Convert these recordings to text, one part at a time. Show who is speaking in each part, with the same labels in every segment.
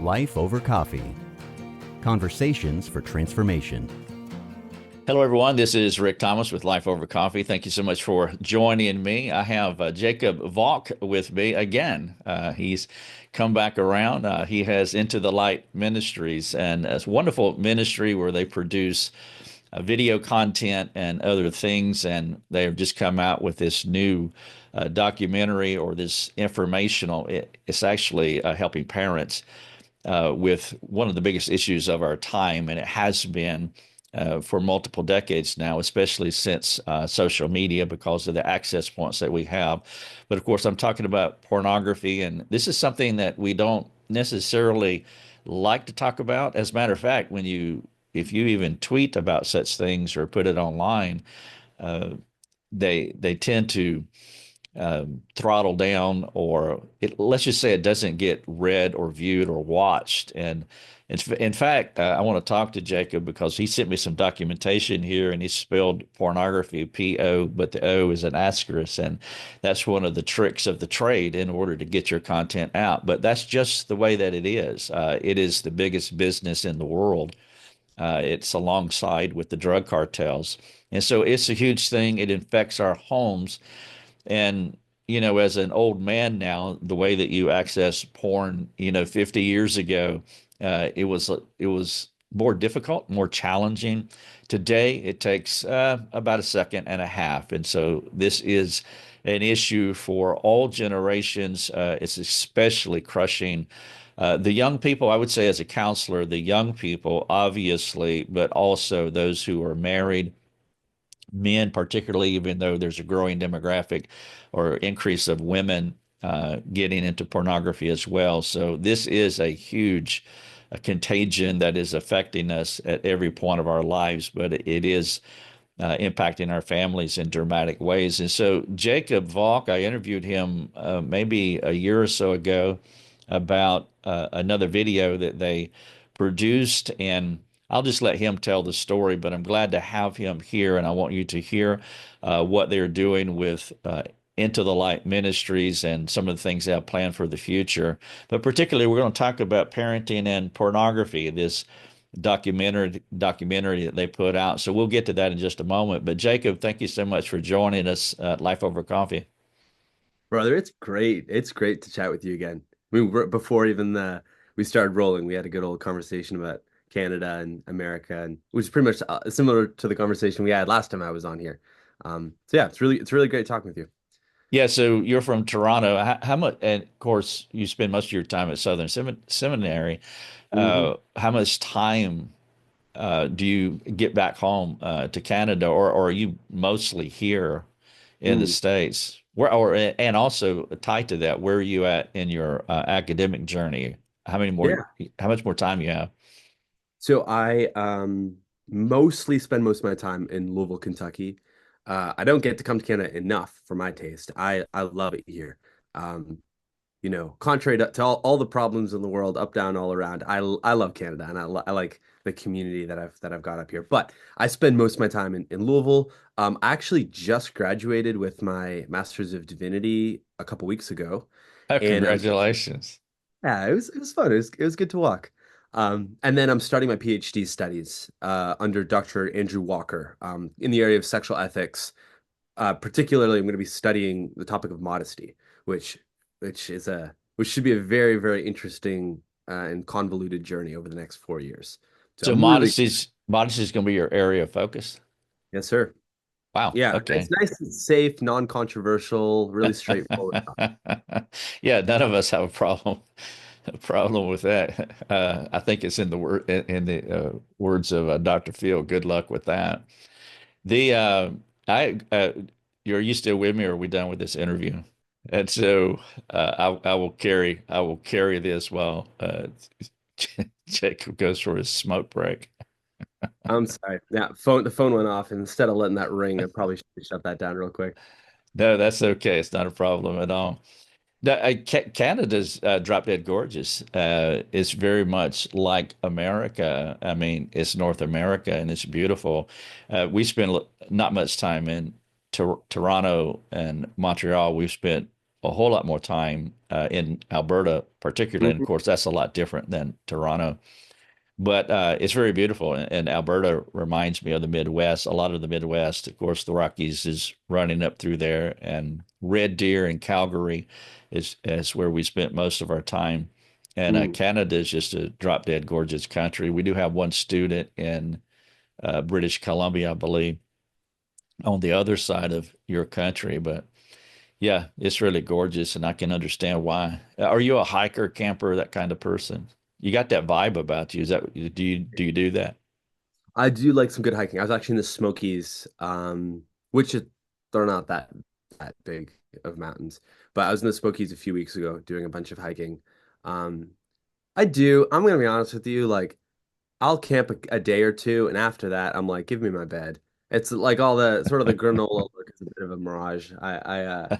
Speaker 1: Life Over Coffee. Conversations for transformation.
Speaker 2: Hello, everyone. This is Rick Thomas with Life Over Coffee. Thank you so much for joining me. I have Jacob Valk with me again. He's come back around. He has Into the Light Ministries, and it's a wonderful ministry where they produce video content and other things. And they've just come out with this new documentary or this informational. It's actually helping parents with one of the biggest issues of our time, and it has been for multiple decades now, especially since social media because of the access points that we have. But of course, I'm talking about pornography, and this is something that we don't necessarily like to talk about. As a matter of fact, if you even tweet about such things or put it online, uh, they tend to throttle down, or let's just say it doesn't get read or viewed or watched. And in fact, I want to talk to Jacob because he sent me some documentation here, and he spelled pornography P-O, but the O is an asterisk, and that's one of the tricks of the trade in order to get your content out. But that's just the way that it is. It is the biggest business in the world. It's alongside with the drug cartels. And so it's a huge thing. It infects our homes. And, as an old man now, the way that you access porn, 50 years ago, it was more difficult, more challenging. Today, it takes about a second and a half. And so this is an issue for all generations. It's especially crushing the young people. I would say, as a counselor, the young people, obviously, but also those who are married, men particularly, even though there's a growing demographic or increase of women getting into pornography as well. So this is a huge contagion that is affecting us at every point of our lives, but it is impacting our families in dramatic ways. And so Jacob Valk, I interviewed him maybe a year or so ago about another video that they produced, and I'll just let him tell the story, but I'm glad to have him here, and I want you to hear what they're doing with Into the Light Ministries and some of the things they have planned for the future. But particularly, we're going to talk about parenting and pornography, this documentary that they put out. So we'll get to that in just a moment. But Jacob, thank you so much for joining us at Life Over Coffee.
Speaker 3: Brother, it's great. It's great to chat with you again. Before even we started rolling, we had a good old conversation about Canada and America, and which is pretty much similar to the conversation we had last time I was on here. So yeah, it's really great talking with you.
Speaker 2: Yeah, so you're from Toronto. How much, and of course, you spend most of your time at Southern Seminary.
Speaker 3: hmm
Speaker 2: How much time do you get back home to Canada, or are you mostly here in the
Speaker 3: Mm,
Speaker 2: States? And also tied to that, where are you at in your academic journey? How many more,
Speaker 3: yeah.
Speaker 2: how much more time you have?
Speaker 3: So I mostly spend most of my time in Louisville, Kentucky. I don't get to come to Canada enough for my taste. I love it here. Um, contrary to all the problems in the world, up, down, all around, I love Canada, and I like the community that I've got up here. But I spend most of my time in Louisville. I actually just graduated with my Master's of Divinity a couple weeks ago,
Speaker 2: Oh,
Speaker 3: and
Speaker 2: congratulations.
Speaker 3: yeah, it was fun. It was good to walk. And then I'm starting my PhD studies under Dr. Andrew Walker in the area of sexual ethics. Particularly, I'm going to be studying the topic of modesty, which which should be a very, very interesting and convoluted journey over the next 4 years. So
Speaker 2: So
Speaker 3: I'm really,
Speaker 2: modesty is going to be your area of focus.
Speaker 3: yes, sir.
Speaker 2: Wow.
Speaker 3: Yeah, it's
Speaker 2: Okay.
Speaker 3: nice and safe, non-controversial, really straightforward.
Speaker 2: Yeah, none of us have a problem with that. I think it's in the words of Dr. Phil. Good luck with that. The I Are you still with me, or are we done with this interview? And so I will carry this while Jacob goes for his smoke break.
Speaker 3: I'm sorry. Yeah, the phone went off, and instead of letting that ring, I probably should shut that down real quick.
Speaker 2: No, that's okay. It's not a problem at all. Canada's drop dead gorgeous. It's very much like America. I mean, it's North America, and it's beautiful. We spend not much time in Toronto and Montreal. We've spent a whole lot more time in Alberta, particularly. And of
Speaker 3: Mhm.
Speaker 2: course, that's a lot different than Toronto. But it's very beautiful. And Alberta reminds me of the Midwest. A lot of the Midwest, of course, the Rockies is running up through there, and Red Deer and Calgary is where we spent most of our time. And
Speaker 3: Mm.
Speaker 2: Canada is just a drop dead gorgeous country. We do have one student in British Columbia, I believe, on the other side of your country. But yeah, it's really gorgeous, and I can understand why. Are you a hiker, camper, that kind of person? You got that vibe about you. Is that do you do that?
Speaker 3: I do like some good hiking. I was actually in the Smokies, which they're not that big of mountains, but I was in the Smokies a few weeks ago doing a bunch of hiking. Um, I do. I'm gonna be honest with you. Like, I'll camp a day or two, and after that, I'm like, give me my bed. It's like all the sort of the granola look is a bit of a mirage. I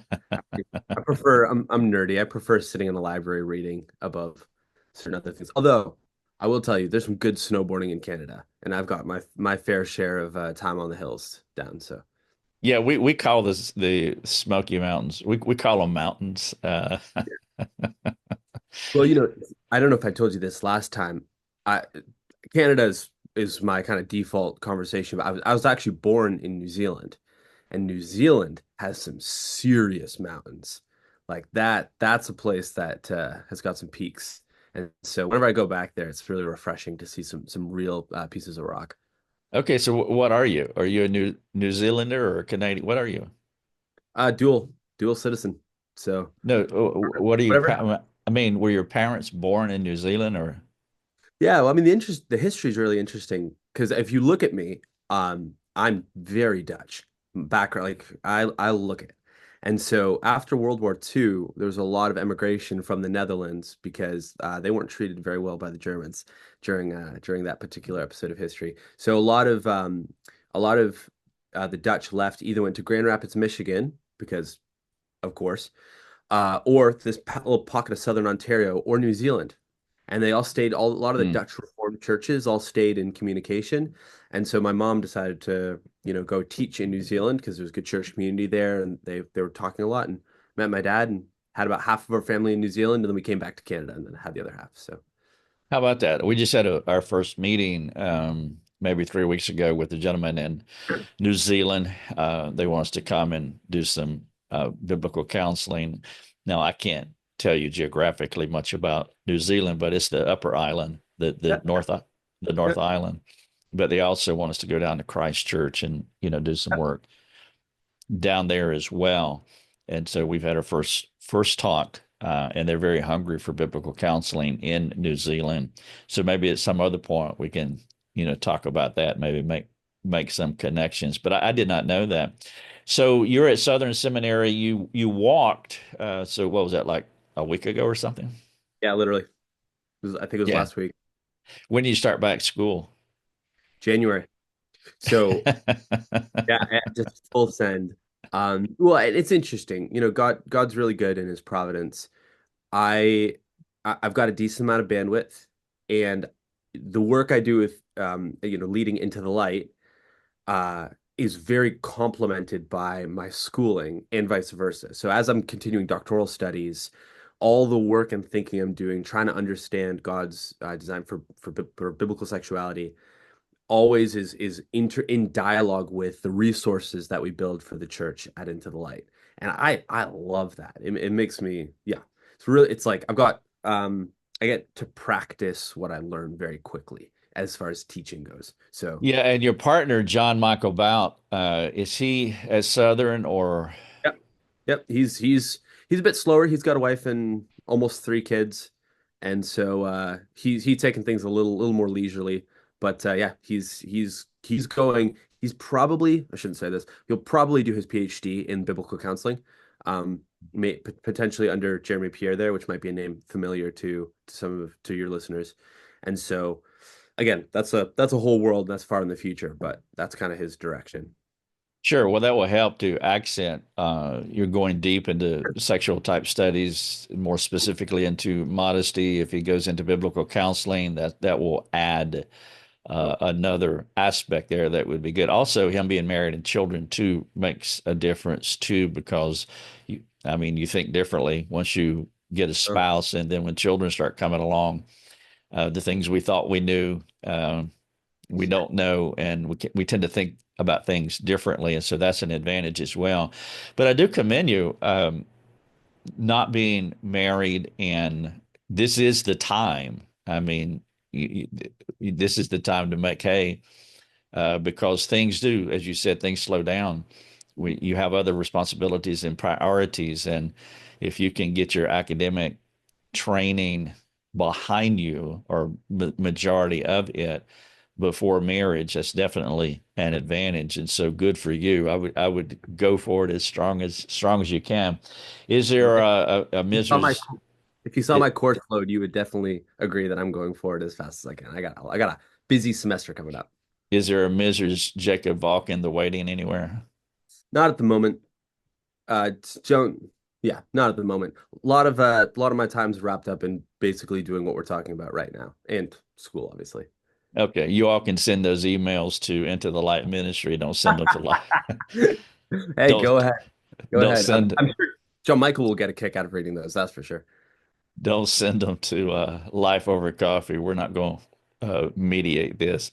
Speaker 3: prefer. I'm nerdy. I prefer sitting in the library reading above certain other things. Although I will tell you, there's some good snowboarding in Canada, and I've got my fair share of time on the hills down. So
Speaker 2: Yeah, we call this the Smoky Mountains. We call them mountains.
Speaker 3: well, I don't know if I told you this last time. I Canada is my kind of default conversation, but I was actually born in New Zealand, and New Zealand has some serious mountains. Like that's a place that has got some peaks. And so whenever I go back there, it's really refreshing to see some real pieces of rock.
Speaker 2: Okay, so what are you? Are you a New Zealander or a Canadian? What are you?
Speaker 3: Dual citizen. So
Speaker 2: No, what are you?
Speaker 3: whatever.
Speaker 2: I mean, were your parents born in New Zealand or?
Speaker 3: Yeah, well, I mean, the history is really interesting because if you look at me, I'm very Dutch background. Like I look it, and so after World War II, there was a lot of emigration from the Netherlands because they weren't treated very well by the Germans during that particular episode of history. So a lot of the Dutch left, either went to Grand Rapids, Michigan, because of course, or this little pocket of southern Ontario or New Zealand. And they all stayed, a lot of the
Speaker 2: Hmm.
Speaker 3: Dutch Reformed churches all stayed in communication. And so my mom decided to, go teach in New Zealand because there's a good church community there. And they were talking a lot, and met my dad and had about half of our family in New Zealand. And then we came back to Canada and then had the other half. So
Speaker 2: How about that? We just had our first meeting maybe 3 weeks ago with a gentleman in New Zealand. They want us to come and do some biblical counseling. Now, I can't tell you geographically much about New Zealand, but it's the Upper Island,
Speaker 3: yeah,
Speaker 2: the
Speaker 3: yeah.
Speaker 2: North Island. But they also want us to go down to Christchurch and do some work down there as well. And so we've had our first talk, and they're very hungry for biblical counseling in New Zealand. So maybe at some other point we can talk about that, maybe make some connections. But I did not know that. So you're at Southern Seminary. You walked. So what was that, like a week ago or something?
Speaker 3: Yeah, literally. I think it was
Speaker 2: Yeah.
Speaker 3: last week,
Speaker 2: When do you start back school?
Speaker 3: January. So yeah, just full send. Well, it's interesting. God's really good in his providence. I I've got a decent amount of bandwidth, and the work I do with leading into the light uh is very complemented by my schooling and vice versa. So as I'm continuing doctoral studies, all the work and thinking I'm doing, trying to understand God's design for biblical sexuality, always is in dialogue with the resources that we build for the church at Into the Light. And I love that. It makes me, yeah. It's like I get to practice what I learn very quickly as far as teaching goes. So
Speaker 2: Yeah, and your partner, John Michael Bout, is he as Southern or?
Speaker 3: yep. Yep. He's a bit slower. He's got a wife and almost three kids. And so he's taking things a little more leisurely. But yeah, he's going, he's probably, I shouldn't say this, he'll probably do his PhD in biblical counseling. Potentially under Jeremy Pierre there, which might be a name familiar to your listeners. And so again, that's a whole world that's far in the future, but that's kind of his direction.
Speaker 2: Sure. Well, that will help to accent. You're going deep into sexual type studies, more specifically into modesty. If he goes into biblical counseling, that will add another aspect there that would be good. Also, him being married and children too makes a difference too, because I mean, you think differently once you get a
Speaker 3: Uh,
Speaker 2: spouse, and then when children start coming along, the things we thought we knew, we don't know, and we tend to think about things differently, and so that's an advantage as well. But I do commend you, not being married, and this is the time. I mean, this is the time to make hay, because things do, as you said, things slow down. You have other responsibilities and priorities, and if you can get your academic training behind you, or majority of it, before marriage, that's definitely an advantage. And so good for you. I would go for it as strong as you can. Is there a
Speaker 3: you saw my
Speaker 2: Mrs.
Speaker 3: if you saw my course load, you would definitely agree that I'm going forward as fast as I can. I got a busy semester coming up.
Speaker 2: Is there a Mrs. Jacob Valk in the waiting anywhere?
Speaker 3: Not at the moment. Don't. Yeah, not at the moment. A lot of my time's wrapped up in basically doing what we're talking about right now, and school, obviously.
Speaker 2: Okay, you all can send those emails to Into the Light Ministry. Don't send them to Light.
Speaker 3: Hey,
Speaker 2: Don't
Speaker 3: go ahead. Go
Speaker 2: don't
Speaker 3: ahead.
Speaker 2: send
Speaker 3: I'm sure John Michael will get a kick out of reading those. That's for sure.
Speaker 2: don't send them to Life Over Coffee. We're not going to mediate this.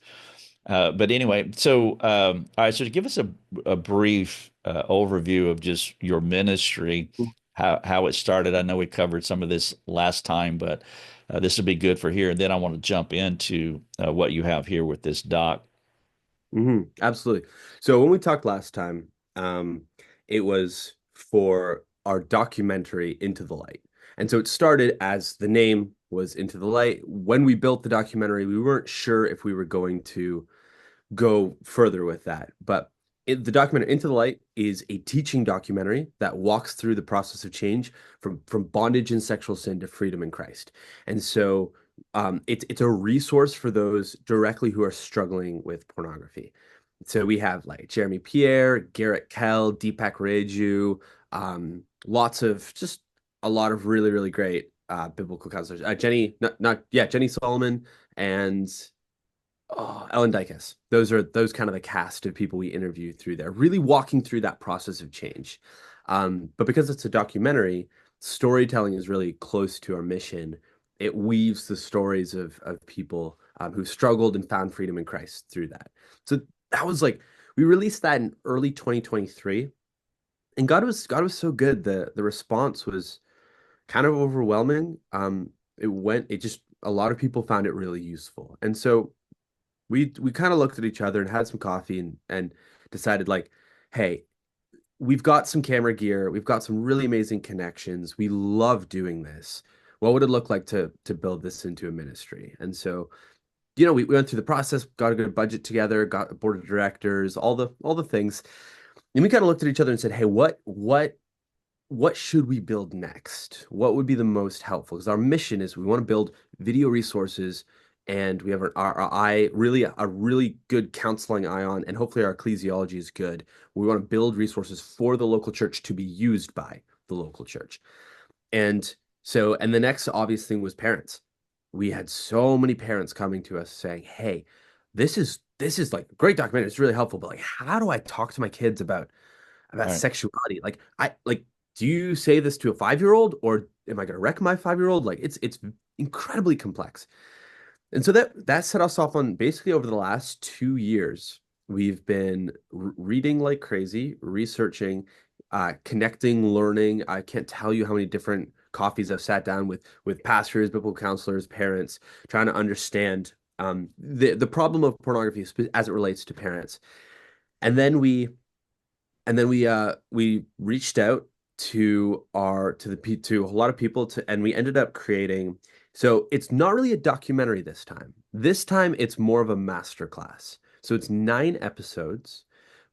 Speaker 2: But anyway, so all right. So to give us a brief overview of just your ministry, how it started. I know we covered some of this last time, but this will be good for here. And then I want to jump into what you have here with this doc.
Speaker 3: Absolutely. So when we talked last time, it was for our documentary Into the Light. And so it started as the name was Into the Light. When we built the documentary, we weren't sure if we were going to go further with that. But the documentary Into the Light is a teaching documentary that walks through the process of change from bondage and sexual sin to freedom in Christ. And so it's a resource for those directly who are struggling with pornography. So we have like Jeremy Pierre, Garrett Kell, Deepak Reju, lots of just a lot of really, really great biblical counselors. Jenny Solomon and Ellen Dykes. Those kind of the cast of people we interview through there, really walking through that process of change. But because it's a documentary, storytelling is really close to our mission. It weaves the stories of people who struggled and found freedom in Christ through that. So that was like we released that in early 2023, and God was so good. The response was kind of overwhelming. It just a lot of people found it really useful, and so we kind of looked at each other and had some coffee and decided like, hey, we've got some camera gear, we've got some really amazing connections, we love doing this. What would it look like to build this into a ministry? And so, we went through the process, got a good budget together, got a board of directors, all the things. And we kind of looked at each other and said, hey, what should we build next? What would be the most helpful? Because our mission is we want to build video resources, and we have our eye really a really good counseling eye on, and hopefully our ecclesiology is good. We want to build resources for the local church to be used by the local church. And the next obvious thing was parents. We had so many parents coming to us saying, hey, this is like a great documentary. It's really helpful, but like, how do I talk to my kids about
Speaker 2: All right.
Speaker 3: sexuality? Like, do you say this to a 5-year-old, or am I going to wreck my 5-year-old? Like, it's incredibly complex. And so that set us off on basically over the last 2 years. We've been reading like crazy, researching, connecting, learning. I can't tell you how many different coffees I've sat down with pastors, biblical counselors, parents, trying to understand the problem of pornography as it relates to parents. And then we reached out to a lot of people, and we ended up creating. So it's not really a documentary this time. This time it's more of a masterclass. So it's 9 episodes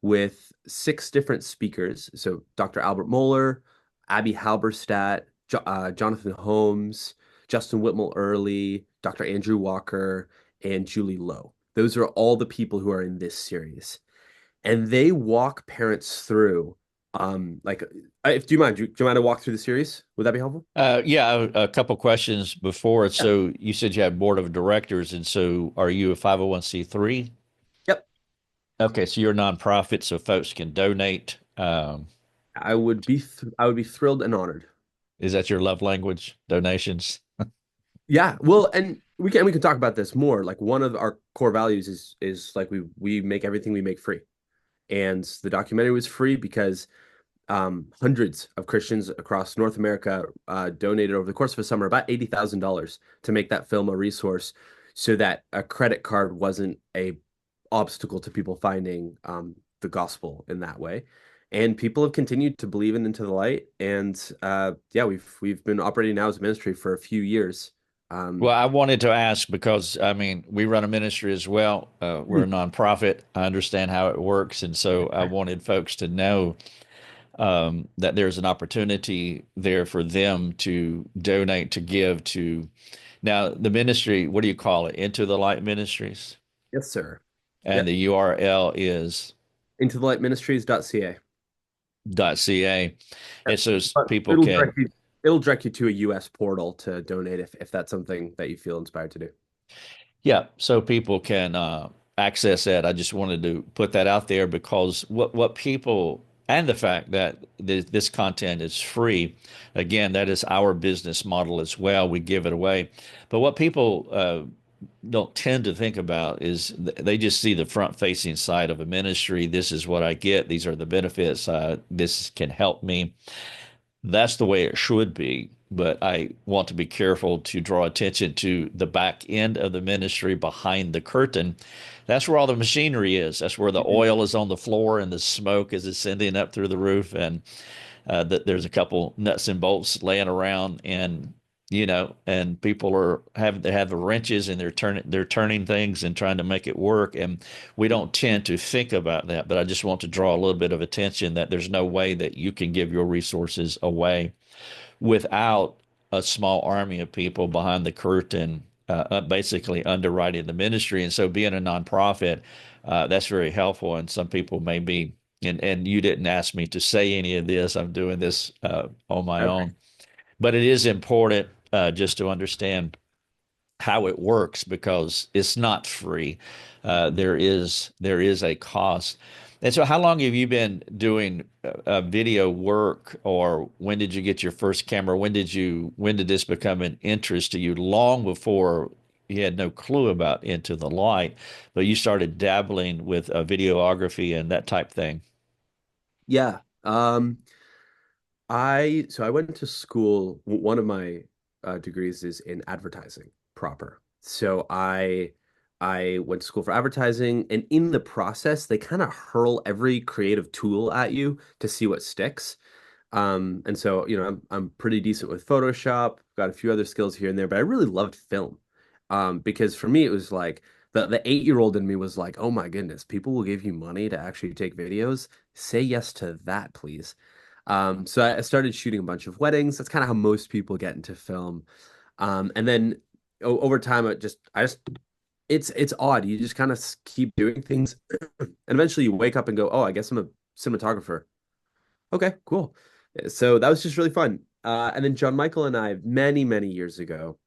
Speaker 3: with 6 different speakers. So Dr. Albert Mohler, Abby Halberstadt, Jonathan Holmes, Justin Whitmore Early, Dr. Andrew Walker, and Julie Lowe. Those are all the people who are in this series, and they walk parents through like if do you mind to walk through the series? Would that be helpful?
Speaker 2: Yeah, a couple questions before.
Speaker 3: Yeah.
Speaker 2: So you said you had board of directors, and so are you a 501c3?
Speaker 3: Yep.
Speaker 2: Okay, so you're a nonprofit, so folks can donate.
Speaker 3: I would be thrilled and honored.
Speaker 2: Is that your love language, donations?
Speaker 3: Yeah, well, and we can talk about this more. Like one of our core values is like we make everything we make free. And the documentary was free because hundreds of Christians across North America donated over the course of a summer about $80,000 to make that film a resource so that a credit card wasn't a obstacle to people finding the gospel in that way. And people have continued to believe in Into the Light. And yeah, we've been operating now as a ministry for a few years. Um,
Speaker 2: Well, I wanted to ask because I mean, we run a ministry as well. We're a nonprofit. I understand how it works, and so I wanted folks to know that there's an opportunity there for them to donate, to give to. Now, the ministry, what do you call it? Into the Light Ministries,
Speaker 3: yes, sir.
Speaker 2: and the
Speaker 3: Yep.
Speaker 2: URL is
Speaker 3: Into the Light Ministries.ca.
Speaker 2: .ca,
Speaker 3: Yep.
Speaker 2: and so
Speaker 3: But
Speaker 2: people can.
Speaker 3: it'll direct you to a US portal to donate if that's something that you feel inspired to do.
Speaker 2: Yeah, so people can access that. I just wanted to put that out there because what people and the fact that this content is free, again, that is our business model as well. We give it away, but what people don't tend to think about is they just see the front-facing side of a ministry. This is what I get. These are the benefits. This can help me. That's the way it should be. But I want to be careful to draw attention to the back end of the ministry behind the curtain. That's where all the machinery is. That's where the
Speaker 3: Mhm.
Speaker 2: oil is on the floor and the smoke is ascending up through the roof. And that there's a couple nuts and bolts laying around, and and people they have the wrenches and they're turning things and trying to make it work. And we don't tend to think about that. But I just want to draw a little bit of attention that there's no way that you can give your resources away without a small army of people behind the curtain, basically underwriting the ministry. And so, being a nonprofit, that's very helpful. And some people may be, and you didn't ask me to say any of this. I'm doing this on my
Speaker 3: Okay.
Speaker 2: own, but it is important just to understand how it works because it's not free. There is a cost. And so, how long have you been doing video work, or when did you get your first camera? When did this become an interest to you? Long before you had no clue about Into the Light, but you started dabbling with videography and that type thing.
Speaker 3: Yeah. I went to school. One of my degrees is in advertising proper. So I went to school for advertising, and in the process, they kind of hurl every creative tool at you to see what sticks. And so, I'm pretty decent with Photoshop, got a few other skills here and there, but I really loved film. Because for me it was like the 8-year-old in me was like, "Oh my goodness, people will give you money to actually take videos. Say yes to that, please." So I started shooting a bunch of weddings. That's kind of how most people get into film. And then over time, I just it's odd. You just kind of keep doing things, and eventually you wake up and go, "Oh, I guess I'm a cinematographer." Okay, cool. So that was just really fun. And then John Michael and I, many, many years ago,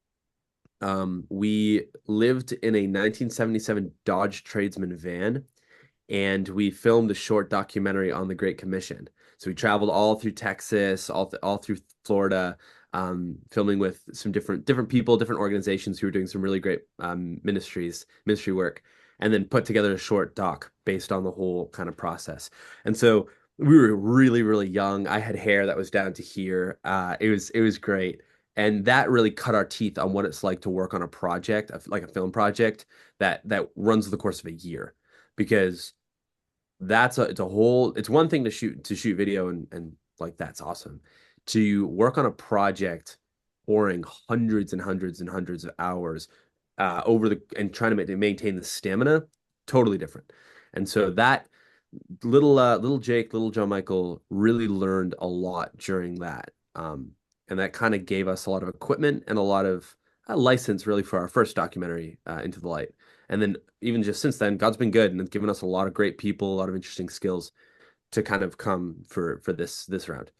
Speaker 3: we lived in a 1977 Dodge Tradesman van, and we filmed a short documentary on the Great Commission. So we traveled all through Texas, all through Florida, filming with some different people, different organizations who were doing some really great ministry work, and then put together a short doc based on the whole kind of process. And so we were really, really young. I had hair that was down to here. It was great. And that really cut our teeth on what it's like to work on a project, like a film project that runs the course of a year, because it's one thing to shoot video and like that's awesome. To work on a project pouring hundreds and hundreds and hundreds of hours over the and trying to maintain the stamina, totally different. And so that little Jake, little John Michael really learned a lot during that. And that kind of gave us a lot of equipment and a lot of license really for our first documentary, Into the Light. And then even just since then, God's been good and has given us a lot of great people, a lot of interesting skills to kind of come for this round.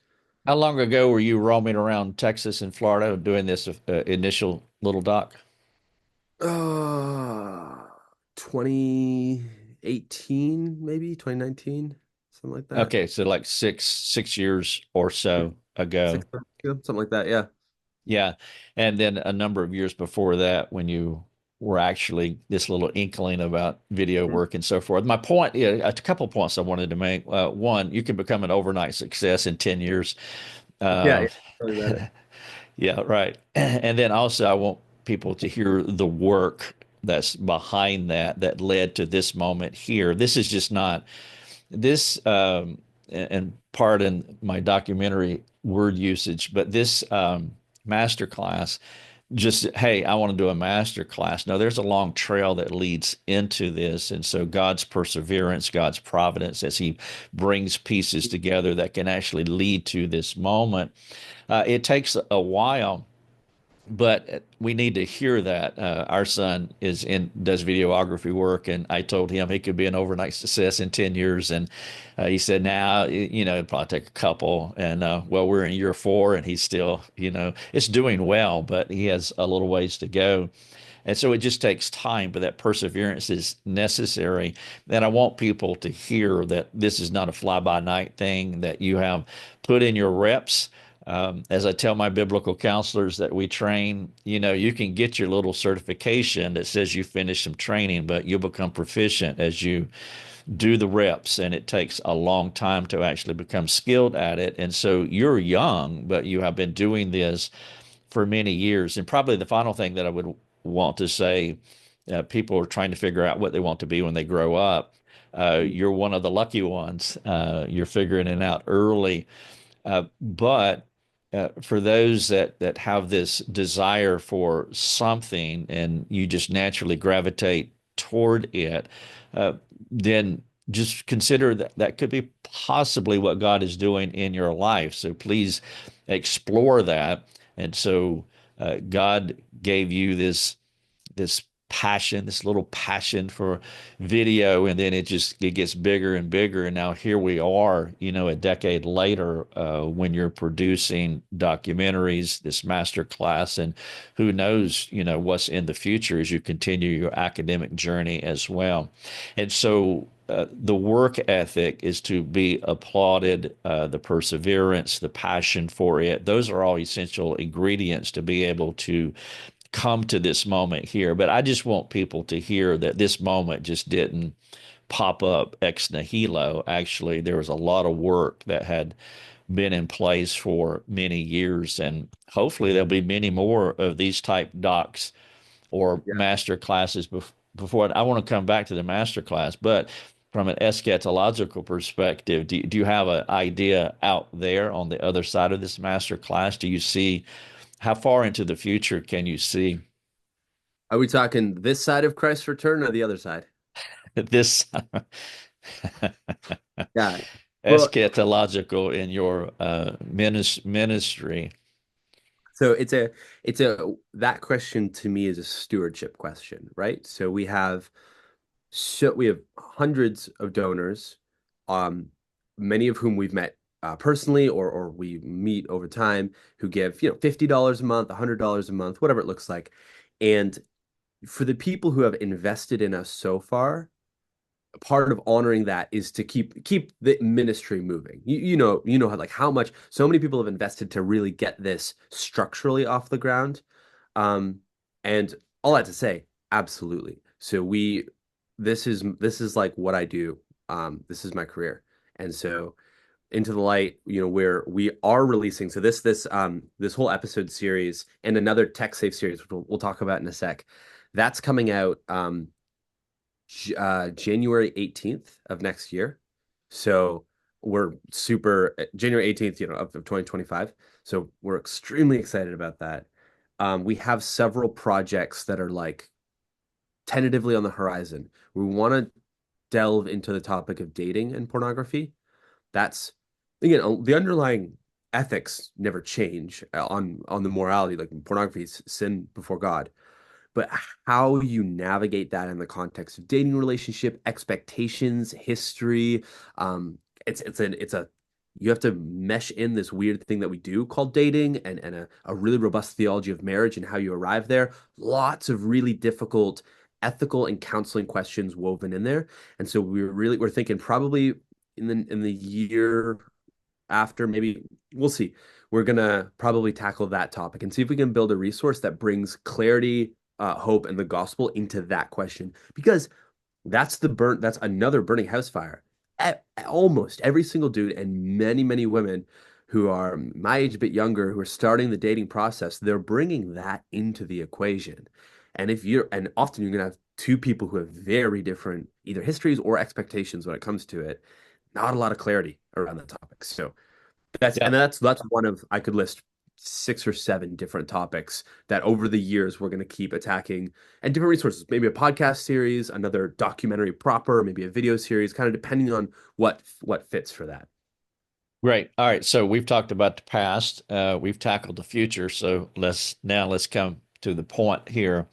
Speaker 2: How long ago were you roaming around Texas and Florida doing this initial little doc?
Speaker 3: Uh 2018, maybe 2019. something like that.
Speaker 2: Okay, so like six years or so ago.
Speaker 3: 6 months ago, something like that. Yeah.
Speaker 2: Yeah. And then a number of years before that, when you were actually this little inkling about video
Speaker 3: Mhm.
Speaker 2: work and so forth. My point, yeah, a couple of points I wanted to make. One, you can become an overnight success in 10 years.
Speaker 3: Yeah, yeah,
Speaker 2: Uh,
Speaker 3: tell me about it.
Speaker 2: yeah, right. And then also, I want people to hear the work that's behind that that led to this moment here. This is just not this, and pardon my documentary word usage, but this master class, just, hey, I want to do a master class. No, there's a long trail that leads into this. And so God's perseverance, God's providence, as He brings pieces together that can actually lead to this moment. It takes a while, but we need to hear that. Our son does videography work, and I told him he could be an overnight success in 10 years, and he said, "Now, it'd probably take a couple." And well, we're in year 4, and he's still, it's doing well, but he has a little ways to go. And so it just takes time, but that perseverance is necessary. And I want people to hear that this is not a fly by night thing, that you have put in your reps. As I tell my biblical counselors that we train, you can get your little certification that says you finished some training, but you'll become proficient as you do the reps. And it takes a long time to actually become skilled at it. And so you're young, but you have been doing this for many years. And probably the final thing that I would want to say, people are trying to figure out what they want to be when they grow up. You're one of the lucky ones. You're figuring it out early. But for those that have this desire for something and you just naturally gravitate toward it, uh, then just consider that that could be possibly what God is doing in your life. So please explore that. And so God gave you this passion, this little passion for video, and then it gets bigger and bigger. And now here we are, a decade later, when you're producing documentaries, this master class, and who knows, what's in the future as you continue your academic journey as well. And so the work ethic is to be applauded, the perseverance, the passion for it. Those are all essential ingredients to be able to come to this moment here. But I just want people to hear that this moment just didn't pop up ex nihilo. Actually, there was a lot of work that had been in place for many years, and hopefully there'll be many more of these type docs or
Speaker 3: Yeah.
Speaker 2: master classes before. I want to come back to the master class, but from an eschatological perspective, do you have an idea out there on the other side of this master class? Do you see how far into the future can you see
Speaker 3: Are we talking this side of Christ's return or the other side?
Speaker 2: this
Speaker 3: Yeah. Well,
Speaker 2: eschatological in your ministry?
Speaker 3: so it's a that question to me is a stewardship question, right? So we have hundreds of donors, um, many of whom we've met personally or we meet over time who give, $50 a month, $100 a month, whatever it looks like. And for the people who have invested in us so far, part of honoring that is to keep the ministry moving. You know how like how much so many people have invested to really get this structurally off the ground. Um, and all that to say, absolutely. So this is like what I do. This is my career. And so Into the Light, where we are releasing. So this whole episode series and another tech safe series, which we'll talk about in a sec, that's coming out January 18th of next year. So we're super January 18th, of 2025. So we're extremely excited about that. We have several projects that are like tentatively on the horizon. We want to delve into the topic of dating and pornography. That's again the underlying ethics never change on the morality. Like pornography is sin before God, but how you navigate that in the context of dating relationship, expectations, history, um, it's a you have to mesh in this weird thing that we do called dating and a really robust theology of marriage and how you arrive there. Lots of really difficult ethical and counseling questions woven in there. And so we're thinking probably in the year after, maybe we'll see. We're gonna probably tackle that topic and see if we can build a resource that brings clarity, hope, and the gospel into that question. Because that's another burning house fire. Almost every single dude and many, many women who are my age, a bit younger, who are starting the dating process, they're bringing that into the equation. And often you're gonna have two people who have very different either histories or expectations when it comes to it. Not a lot of clarity around that topic. So
Speaker 2: Yeah.
Speaker 3: that's one of I could list 6 or 7 different topics that over the years we're going to keep attacking and different resources, maybe a podcast series, another documentary proper, maybe a video series, kind of depending on what fits for that.
Speaker 2: Great. All right. So we've talked about the past. We've tackled the future. So let's come to the point here.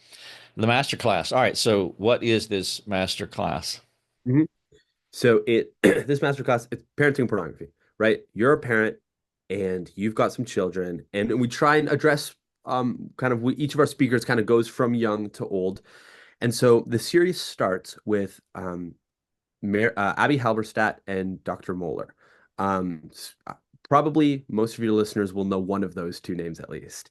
Speaker 2: The master class. All right. So what is this master class?
Speaker 3: Mhm. So this masterclass, it's parenting pornography, right? You're a parent and you've got some children, and we try and address each of our speakers kind of goes from young to old. And so the series starts with Abby Halberstadt and Dr. Moeller. Probably most of your listeners will know one of those two names at least.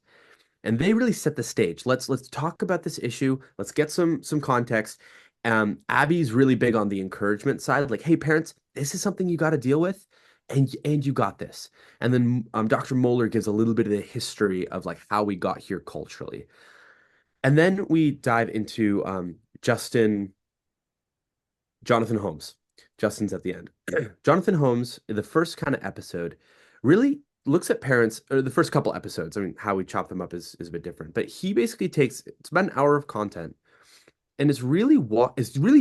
Speaker 3: And they really set the stage. Let's talk about this issue. Let's get some context. Abby's really big on the encouragement side, like, hey, parents, this is something you got to deal with, and you got this. And then Dr. Moeller gives a little bit of the history of like how we got here culturally. And then we dive into Jonathan Holmes. Justin's at the end. Jonathan Holmes, in the first kind of episode, really looks at parents, or the first couple episodes. I mean, how we chop them up is a bit different, but he basically takes it's about an hour of content and is really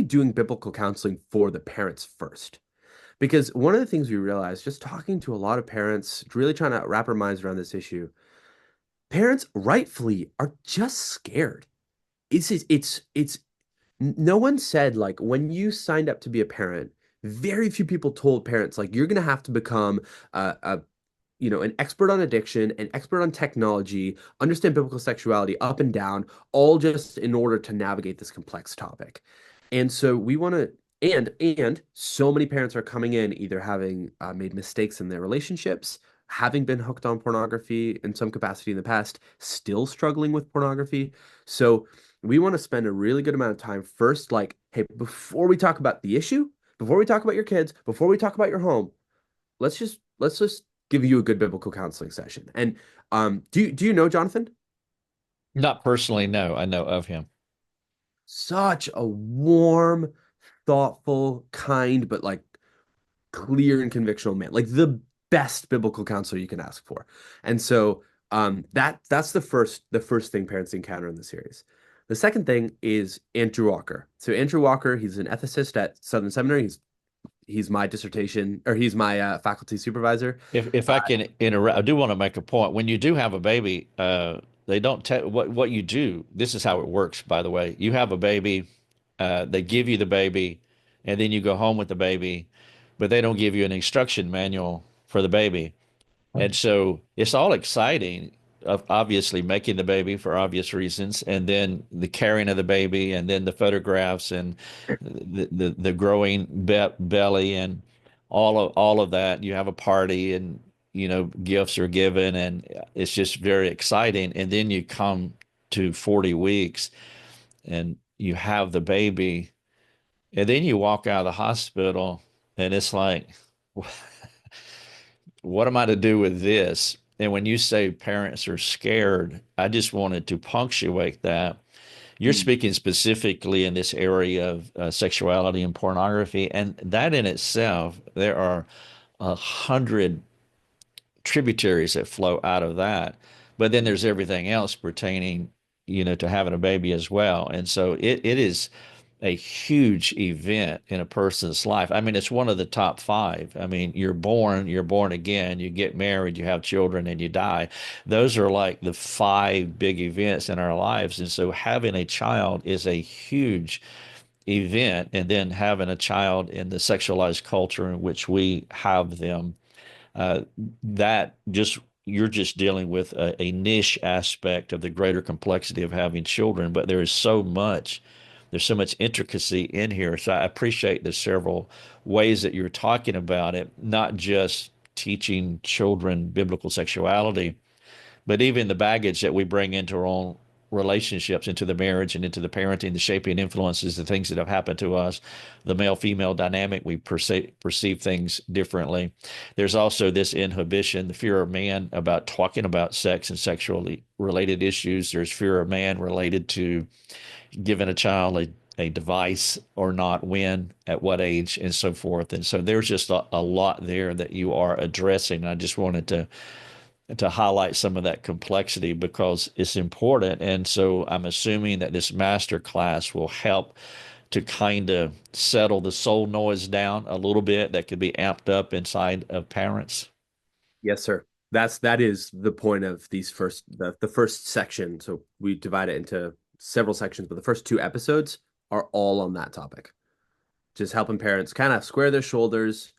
Speaker 3: doing biblical counseling for the parents first. Because one of the things we realized, just talking to a lot of parents, really trying to wrap our minds around this issue, parents rightfully are just scared. It's no one said like when you signed up to be a parent, very few people told parents like you're gonna have to become an expert on addiction, an expert on technology, understand biblical sexuality up and down, all just in order to navigate this complex topic. And so we want to, and so many parents are coming in either having made mistakes in their relationships, having been hooked on pornography in some capacity in the past, still struggling with pornography. So we want to spend a really good amount of time first, like, hey, before we talk about the issue, before we talk about your kids, before we talk about your home, let's just give you a good biblical counseling session. And do you know Jonathan?
Speaker 2: Not personally, no. I know of him.
Speaker 3: Such a warm, thoughtful, kind, but like clear and convictional man. Like the best biblical counselor you can ask for. And so that's the first thing parents encounter in the series. The second thing is Andrew Walker. So Andrew Walker, he's an ethicist at Southern Seminary. He's my dissertation, or he's my faculty supervisor.
Speaker 2: If I can interrupt, I do want to make a point. When you do have a baby, they don't tell what you do. This is how it works, by the way. You have a baby, they give you the baby, and then you go home with the baby, but they don't give you an instruction manual for the baby. And so it's all exciting, of obviously making the baby for obvious reasons, and then the carrying of the baby, and then the photographs, and the growing belly, and all of that. You have a party, and gifts are given, and it's just very exciting. And then you come to 40 weeks, and you have the baby, and then you walk out of the hospital, and it's like, what am I to do with this? And when you say parents are scared, I just wanted to punctuate that. You're
Speaker 3: Mm.
Speaker 2: speaking specifically in this area of sexuality and pornography, and that in itself, there are 100 tributaries that flow out of that. But then there's everything else pertaining, to having a baby as well. And so it is a huge event in a person's life. I mean, it's one of the top five. I mean, you're born again, you get married, you have children, and you die. Those are like the five big events in our lives. And so having a child is a huge event. And then having a child in the sexualized culture in which we have them, uh, that just you're just dealing with a niche aspect of the greater complexity of having children, but there is so much there's so much intricacy in here. So I appreciate the several ways that you're talking about it, not just teaching children biblical sexuality, but even the baggage that we bring into our own relationships, into the marriage and into the parenting, the shaping influences, the things that have happened to us, the male female dynamic, we perceive things differently. There's also this inhibition, the fear of man about talking about sex and sexually related issues. There's fear of man related to giving a child a device or not, when, at what age, and so forth. And so there's just a lot there that you are addressing. I just wanted to highlight some of that complexity because it's important. And so I'm assuming that this master class will help to kind of settle the soul noise down a little bit that could be amped up inside of parents.
Speaker 3: Yes, sir. That is the point of these the first section. So we divide it into several sections, but the first two episodes are all on that topic. Just helping parents kind of square their shoulders,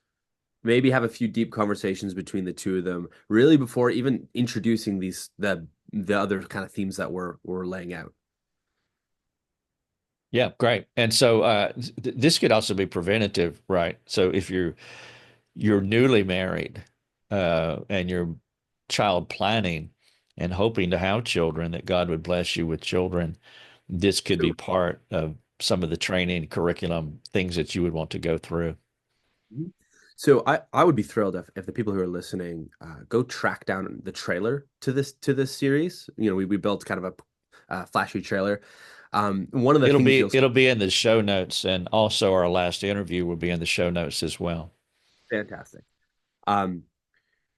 Speaker 3: maybe have a few deep conversations between the two of them, really before even introducing the other kind of themes that we're laying out.
Speaker 2: Yeah, great. And so this could also be preventative, right? So if you're newly married and you're child planning and hoping to have children, that God would bless you with children, this could be part of some of the training curriculum things that you would want to go through.
Speaker 3: Mhm. So I would be thrilled if the people who are listening go track down the trailer to this series. You know, we built kind of a flashy trailer. One of the things you'll see,
Speaker 2: It'll be in the show notes, and also our last interview will be in the show notes as well.
Speaker 3: fantastic. Um,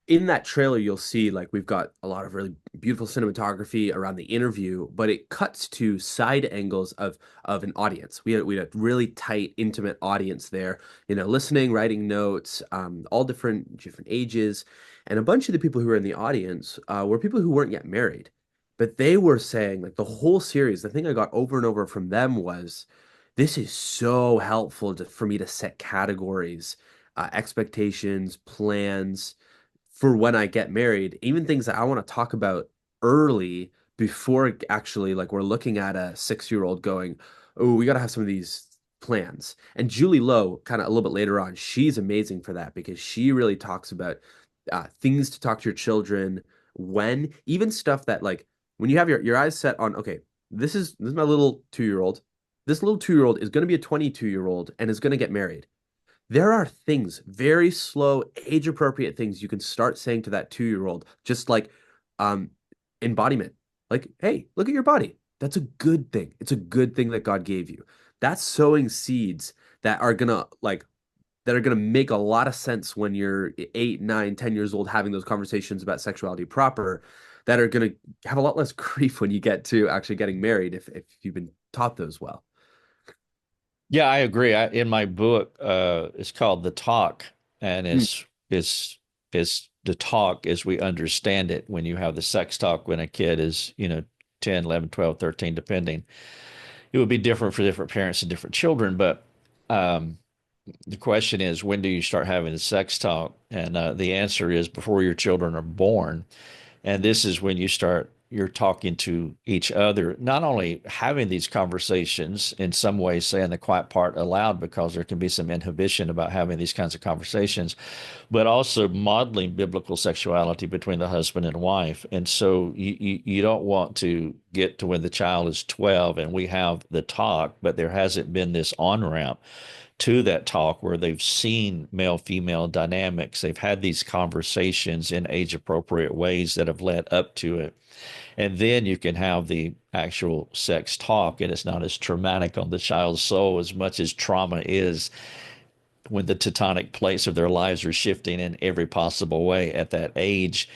Speaker 3: in that trailer, you'll see like we've got a lot of really beautiful cinematography around the interview, but it cuts to side angles of an audience. We had a really tight, intimate audience there, listening, writing notes, all different ages, and a bunch of the people who were in the audience were people who weren't yet married, but they were saying like the whole series. The thing I got over and over from them was, "This is so helpful for me to set categories, expectations, plans." For when I get married, even things that I want to talk about early before actually like we're looking at a 6-year-old going, oh, we got to have some of these plans. And Julie Lowe, kind of a little bit later on, she's amazing for that because she really talks about things to talk to your children when, even stuff that like when you have your eyes set on, okay, this is my little 2-year-old. This little 2-year-old is going to be a 22-year-old and is going to get married. There are things, very slow, age-appropriate things you can start saying to that 2-year-old, just like um embodiment. Like, hey, look at your body. That's a good thing. It's a good thing that God gave you. That's sowing seeds that are gonna make a lot of sense when you're 8, 9, 10 years old having those conversations about sexuality proper, that are gonna have a lot less grief when you get to actually getting married if you've been taught those well.
Speaker 2: Yeah, I agree. In my book, it's called The Talk, and
Speaker 3: Mm,
Speaker 2: it's the talk as we understand it when you have the sex talk when a kid is, 10, 11, 12, 13, depending. It would be different for different parents and different children, but um, the question is, when do you start having the sex talk? And the answer is before your children are born. And this is when you're talking to each other, not only having these conversations, in some ways saying the quiet part aloud because there can be some inhibition about having these kinds of conversations, but also modeling biblical sexuality between the husband and wife. And so you don't want to get to when the child is 12 and we have the talk, but there hasn't been this on ramp to that talk where they've seen male female dynamics. They've had these conversations in age appropriate ways that have led up to it. And then you can have the actual sex talk, and it's not as traumatic on the child's soul as much as trauma is when the tectonic plates of their lives are shifting in every possible way at that age.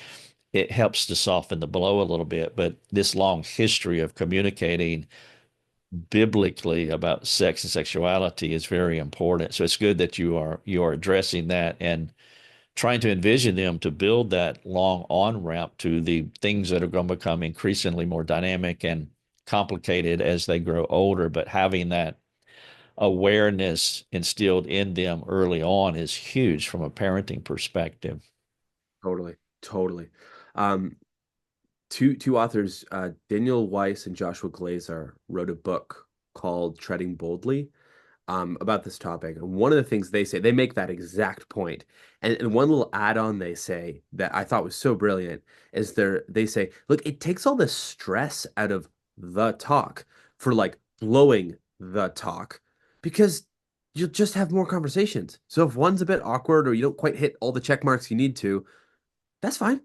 Speaker 2: It helps to soften the blow a little bit. But this long history of communicating biblically about sex and sexuality is very important. So it's good that you are addressing that and trying to envision them to build that long on ramp to the things that are going to become increasingly more dynamic and complicated as they grow older. But having that awareness instilled in them early on is huge from a parenting perspective.
Speaker 3: totally, totally. Um, two authors, Daniel Weiss and Joshua Glazer, wrote a book called Treading Boldly, about this topic. And one of the things they say, they make that exact point. And one little add-on they say that I thought was so brilliant is they say, look, it takes all the stress out of the talk for like blowing the talk because you'll just have more conversations. So if one's a bit awkward or you don't quite hit all the check marks you need to, that's fine.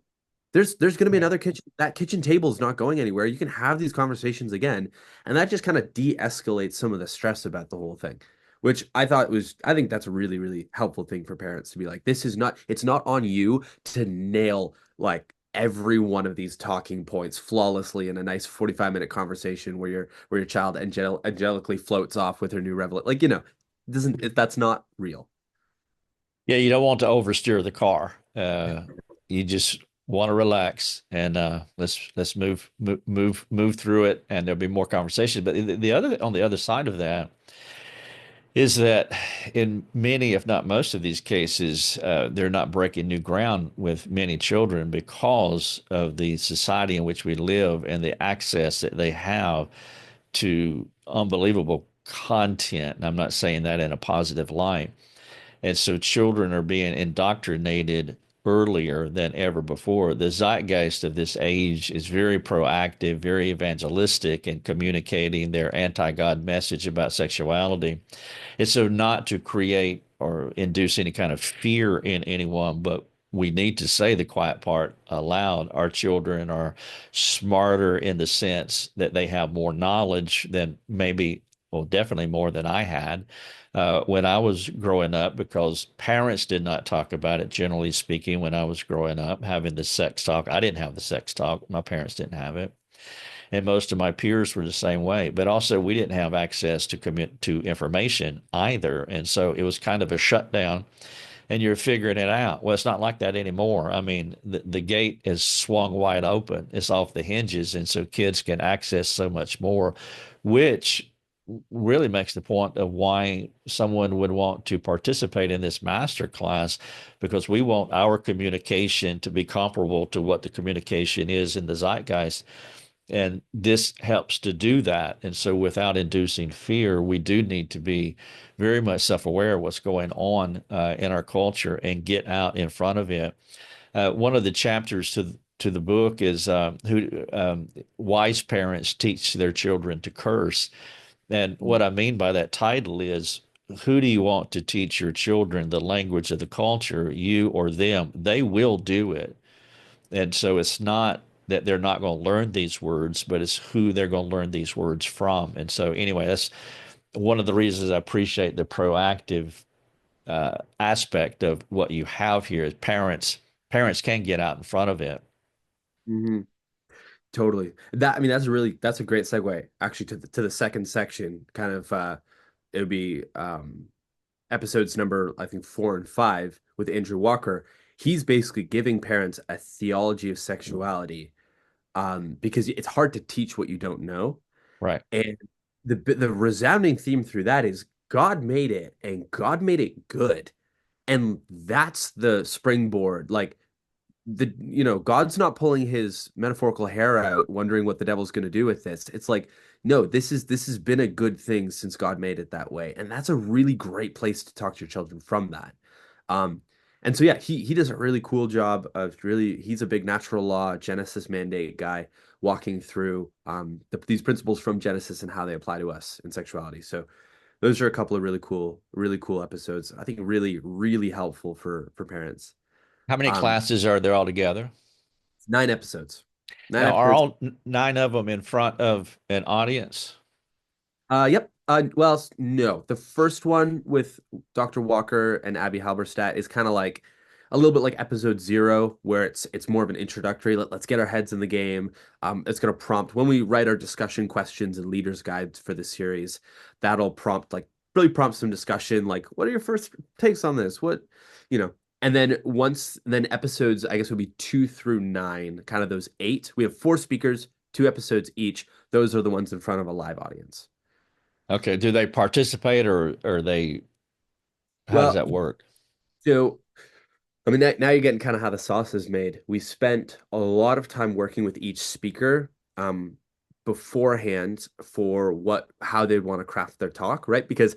Speaker 3: There's going to be
Speaker 2: Yeah.
Speaker 3: another kitchen. That kitchen table is not going anywhere. You can have these conversations again, and that just kind of de-escalates some of the stress about the whole thing, which I think that's a really, really helpful thing for parents to be like, this is not, it's not on you to nail like every one of these talking points flawlessly in a nice 45-minute conversation where your child angelically floats off with her new revelation. Like, that's not real.
Speaker 2: Yeah, you don't want to oversteer the car. You just want to relax and let's move through it, and there'll be more conversation. But the other on the other side of that is that in many, if not most of these cases, they're not breaking new ground with many children because of the society in which we live and the access that they have to unbelievable content. And I'm not saying that in a positive light. And so children are being indoctrinated earlier than ever before. The zeitgeist of this age is very proactive, very evangelistic in communicating their anti God message about sexuality. And so, not to create or induce any kind of fear in anyone, but we need to say the quiet part aloud. Our children are smarter in the sense that they have more knowledge than maybe, well, definitely more than I had when I was growing up, because parents did not talk about it, generally speaking, when I was growing up, having the sex talk. I didn't have the sex talk. My parents didn't have it, and most of my peers were the same way. But also, we didn't have access to commit to information either, and so it was kind of a shutdown. And you're figuring it out. Well, it's not like that anymore. I mean, the gate is swung wide open. It's off the hinges, and so kids can access so much more, which really makes the point of why someone would want to participate in this master class, because we want our communication to be comparable to what the communication is in the zeitgeist. And this helps to do that. And so, without inducing fear, we do need to be very much self aware of what's going on in our culture and get out in front of it. One of the chapters to the book is who wise parents teach their children to curse. And what I mean by that title is, who do you want to teach your children the language of the culture, you or them? They will do it. And so it's not that they're not going to learn these words, but it's who they're going to learn these words from. And so, anyway, that's one of the reasons I appreciate the proactive aspect of what you have here is parents can get out in front of it.
Speaker 3: Hmm. Totally. That's a great segue actually to the second section. Kind of it would be episodes number I think 4 and 5 with Andrew Walker. He's basically giving parents a theology of sexuality, because it's hard to teach what you don't know.
Speaker 2: Right.
Speaker 3: And the resounding theme through that is God made it and God made it good. And that's the springboard. Like God's not pulling his metaphorical hair out wondering what the devil's going to do with this. It's like, no, this has been a good thing since God made it that way. And that's a really great place to talk to your children from that. Um and so yeah, he does a really cool job of really, he's a big natural law Genesis mandate guy, walking through these principles from Genesis and how they apply to us in sexuality. So those are a couple of really cool episodes. I think really, really helpful for parents.
Speaker 2: How many
Speaker 3: Um,
Speaker 2: classes are there altogether?
Speaker 3: 9 episodes. Nine
Speaker 2: Now, are
Speaker 3: episodes.
Speaker 2: all nine of them in front of an audience?
Speaker 3: Yep. No. The first one with Dr. Walker and Abby Halberstadt is kind of like a little bit like episode 0, where it's more of an introductory. Let's get our heads in the game. It's going to prompt when we write our discussion questions and leaders guides for the series. That'll really prompt some discussion. Like, what are your first takes on this? You know. And then episodes, I guess, would be 2 through 9, kind of those 8. We have 4 speakers, 2 episodes each. Those are the ones in front of a live audience.
Speaker 2: Okay. Do they participate, or they, how does
Speaker 3: Well,
Speaker 2: that work?
Speaker 3: so I mean, now you're getting kind of how the sauce is made. We spent a lot of time working with each speaker, beforehand for how they'd want to craft their talk, right? Because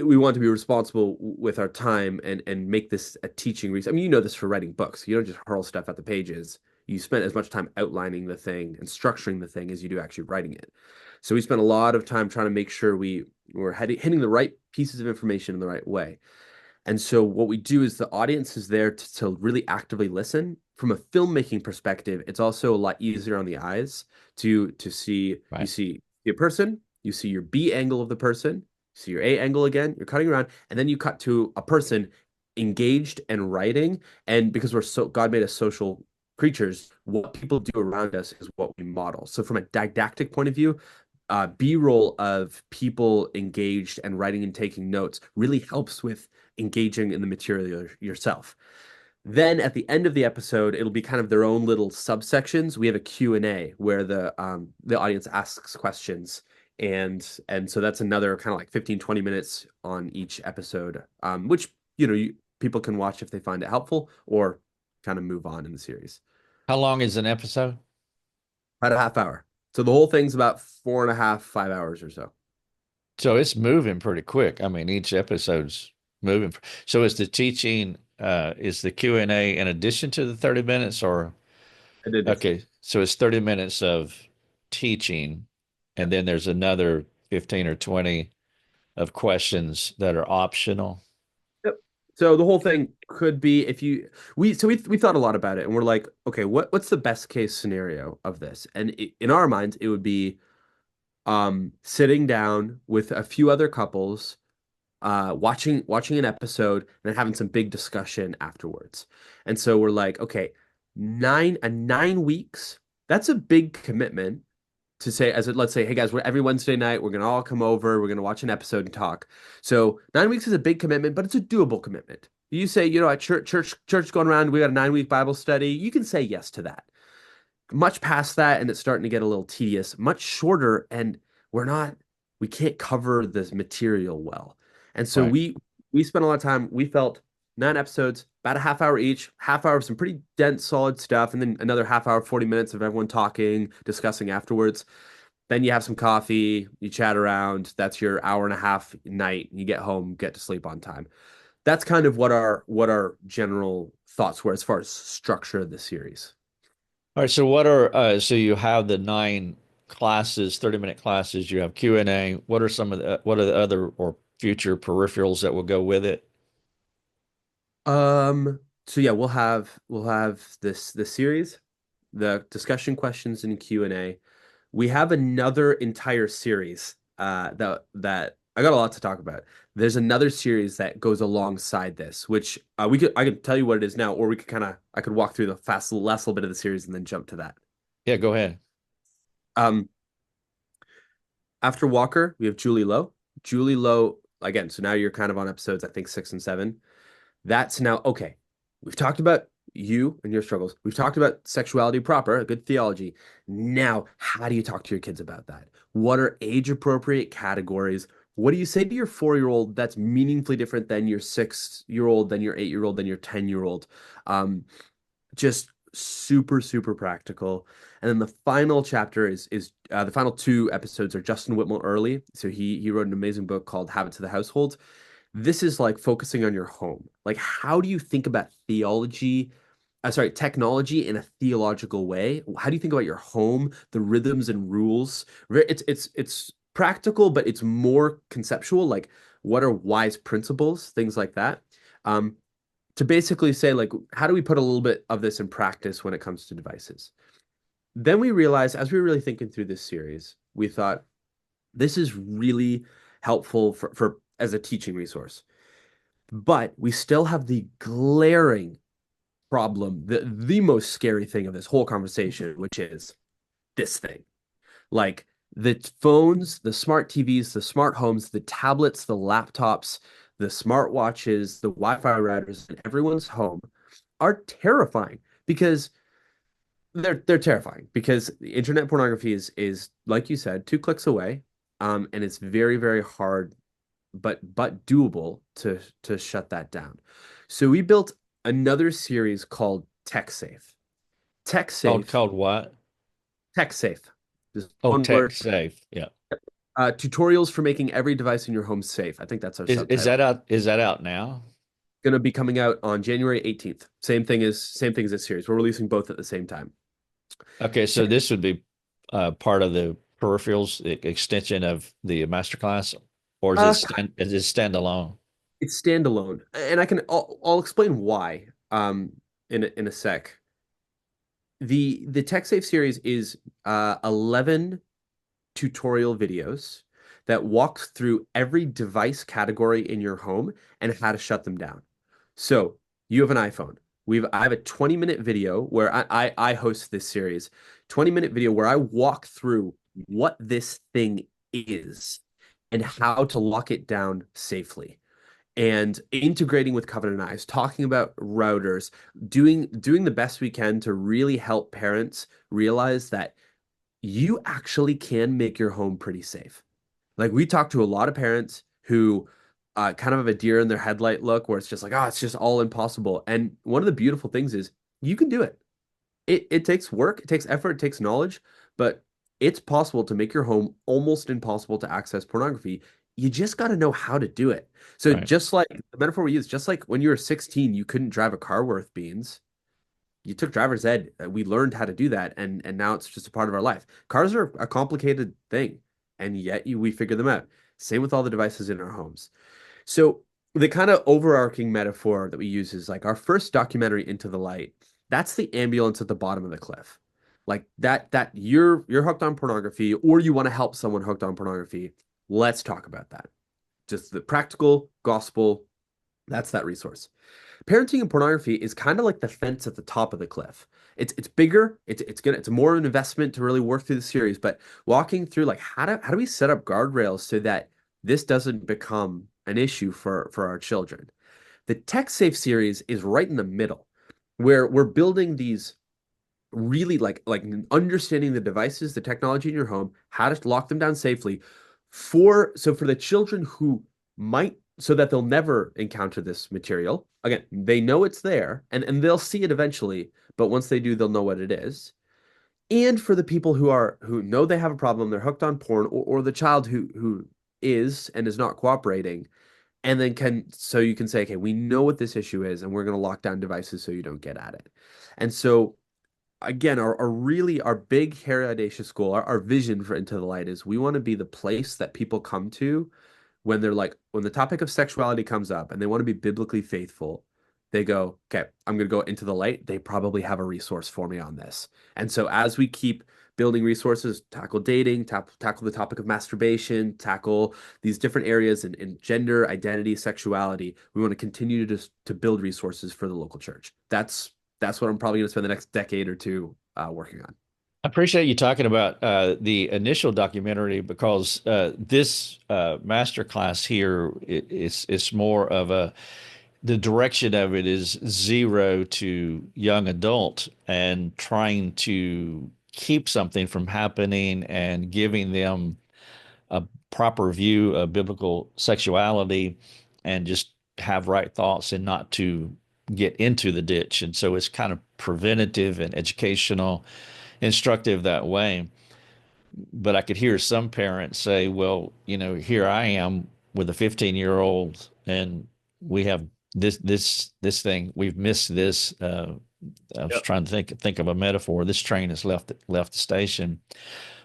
Speaker 3: we want to be responsible with our time and make this a teaching resource. I mean, you know this for writing books. You don't just hurl stuff at the pages. You spend as much time outlining the thing and structuring the thing as you do actually writing it. So we spent a lot of time trying to make sure we were hitting the right pieces of information in the right way. And so what we do is the audience is there to really actively listen. From a filmmaking perspective, it's also a lot easier on the eyes to see. You
Speaker 2: Right.
Speaker 3: see a person, you see your B angle of the person, you see your A angle again, you're cutting around, and then you cut to a person engaged and writing. And because God made us social creatures, what people do around us is what we model. So from a didactic point of view, B-roll of people engaged and writing and taking notes really helps with engaging in the material yourself. Then at the end of the episode, it'll be kind of their own little subsections. We have a Q&A where the audience asks questions. And so that's another kind of like 15, 20 minutes on each episode, which, people can watch if they find it helpful or kind of move on in the series.
Speaker 2: How long is an episode?
Speaker 3: About a half hour. So the whole thing's about 4.5, 5 hours or so.
Speaker 2: So it's moving pretty quick. I mean, each episode's moving. So is the teaching, is the Q&A in addition to the 30 minutes or?
Speaker 3: I did this.
Speaker 2: Okay, so it's 30 minutes of teaching, and then there's another 15 or 20 of questions that are optional.
Speaker 3: Yep. So the whole thing could be if you we thought a lot about it and we're like, okay, what's the best case scenario of this? And in our minds, it would be sitting down with a few other couples, watching an episode and then having some big discussion afterwards. And so we're like, okay, 9 weeks, that's a big commitment to say let's say, hey guys, every Wednesday night we're gonna all come over, we're gonna watch an episode and talk. So 9 weeks is a big commitment, but it's a doable commitment. You say, at church going around, we got a 9 week Bible study. You can say yes to that. Much past that, and it's starting to get a little tedious. Much shorter, and we can't cover this material well. And so
Speaker 2: Right.
Speaker 3: we spent a lot of time. We felt 9 episodes, about a half hour each, half hour of some pretty dense, solid stuff, and then another half hour, 40 minutes of everyone talking, discussing afterwards. Then you have some coffee, you chat around. That's your hour and a half night. You get home, get to sleep on time. That's kind of what our general thoughts were as far as structure of the series.
Speaker 2: All right, so so you have the 9 classes, 30-minute classes, you have Q&A. What are the other or future peripherals that will go with it?
Speaker 3: So yeah, we'll have this series, the discussion questions and Q&A. We have another entire series that I got a lot to talk about. There's another series that goes alongside this, which I could tell you what it is now, or I could walk through the last little bit of the series and then jump to that.
Speaker 2: Yeah, go ahead.
Speaker 3: Um, After Walker, we have Julie Lowe. Julie Lowe again. So now you're kind of on episodes, I think 6 and 7. That's now okay. We've talked about you and your struggles. We've talked about sexuality proper, a good theology. Now, how do you talk to your kids about that? What are age appropriate categories? What do you say to your 4-year-old that's meaningfully different than your 6-year-old, than your 8-year-old, than your 10-year-old? Just super, super practical. And then the final chapter is the final 2 episodes are Justin Whitmore Early. So he wrote an amazing book called Habits of the Household. This is like focusing on your home. Like, how do you think about technology in a theological way? How do you think about your home, the rhythms and rules? It's practical, but it's more conceptual. Like, what are wise principles, things like that. To basically say, like, how do we put a little bit of this in practice when it comes to devices? Then we realized, as we were really thinking through this series, we thought this is really helpful for as a teaching resource. But we still have the glaring problem, the most scary thing of this whole conversation, which is this thing. Like the phones, the smart TVs, the smart homes, the tablets, the laptops, the smartwatches, the Wi-Fi routers in everyone's home are terrifying because they're terrifying because the internet pornography is like you said, 2 clicks away. And it's very, very hard but doable to shut that down. So we built another series called Tech Safe. Tech
Speaker 2: Called
Speaker 3: Safe,
Speaker 2: called what?
Speaker 3: Tech Safe. Just
Speaker 2: Oh,
Speaker 3: one
Speaker 2: tech
Speaker 3: word.
Speaker 2: safe. Yeah.
Speaker 3: Tutorials for making every device in your home safe. I think that's our
Speaker 2: Is
Speaker 3: subtitle.
Speaker 2: that out? Is that out now?
Speaker 3: Going to be coming out on January 18th. Same thing as this series. We're releasing both at the same time.
Speaker 2: Okay, so this would be part of the peripherals extension of the masterclass, or is it
Speaker 3: Uh,
Speaker 2: standalone?
Speaker 3: it's standalone, and I'll explain why in a sec. The TechSafe series is 11 tutorial videos that walks through every device category in your home and how to shut them down. So you have an iPhone. I have a 20-minute video where I host this series, 20-minute video where I walk through what this thing is and how to lock it down safely and integrating with Covenant Eyes, talking about routers, doing the best we can to really help parents realize that you actually can make your home pretty safe. Like we talk to a lot of parents who kind of have a deer in their headlight look where it's just like, oh, it's just all impossible. And one of the beautiful things is you can do it. It takes work, it takes effort, it takes knowledge, but it's possible to make your home almost impossible to access pornography. You just got to know how to do it. So
Speaker 2: Right.
Speaker 3: just like the metaphor we use, just like when you were 16, you couldn't drive a car worth beans. You took driver's ed. We learned how to do that, and now it's just a part of our life. Cars are a complicated thing, and yet we figure them out. Same with all the devices in our homes. So the kind of overarching metaphor that we use is like our first documentary, Into the Light. That's the ambulance at the bottom of the cliff. Like that you're hooked on pornography or you want to help someone hooked on pornography. Let's talk about that. Just the practical gospel, that's that resource. Parenting and pornography is kind of like the fence at the top of the cliff. It's bigger. It's more of an investment to really work through the series. But walking through like how do we set up guardrails so that this doesn't become an issue for our children? The Tech Safe series is right in the middle, where we're building these really like understanding the devices, the technology in your home, how to lock them down safely for the children who might so that they'll never encounter this material. Again, they know it's there and they'll see it eventually, but once they do, they'll know what it is. And for the people who know they have a problem, they're hooked on porn, or the child who is and is not cooperating, and then so you can say, okay, we know what this issue is, and we're going to lock down devices so you don't get at it. And so again, our big, hairy, audacious goal, our vision for Into the Light is we want to be the place that people come to when when the topic of sexuality comes up and they want to be biblically faithful, they go, okay, I'm going to go into the light. They probably have a resource for me on this. And so as we keep building resources, tackle dating, tackle the topic of masturbation, tackle these different areas in gender, identity, sexuality, we want to continue to build resources for the local church. That's what I'm probably going to spend the next decade or two working on.
Speaker 2: I appreciate you talking about the initial documentary because this masterclass here it's more of the direction of it is 0 to young adult and trying to keep something from happening and giving them a proper view of biblical sexuality and just have right thoughts and not to get into the ditch. And so it's kind of preventative and educational, instructive that way. But I could hear some parents say, well, here I am with a 15-year-old and we have this thing, we've missed this. I was
Speaker 3: Yep.
Speaker 2: trying to think of a metaphor. This train has left the station.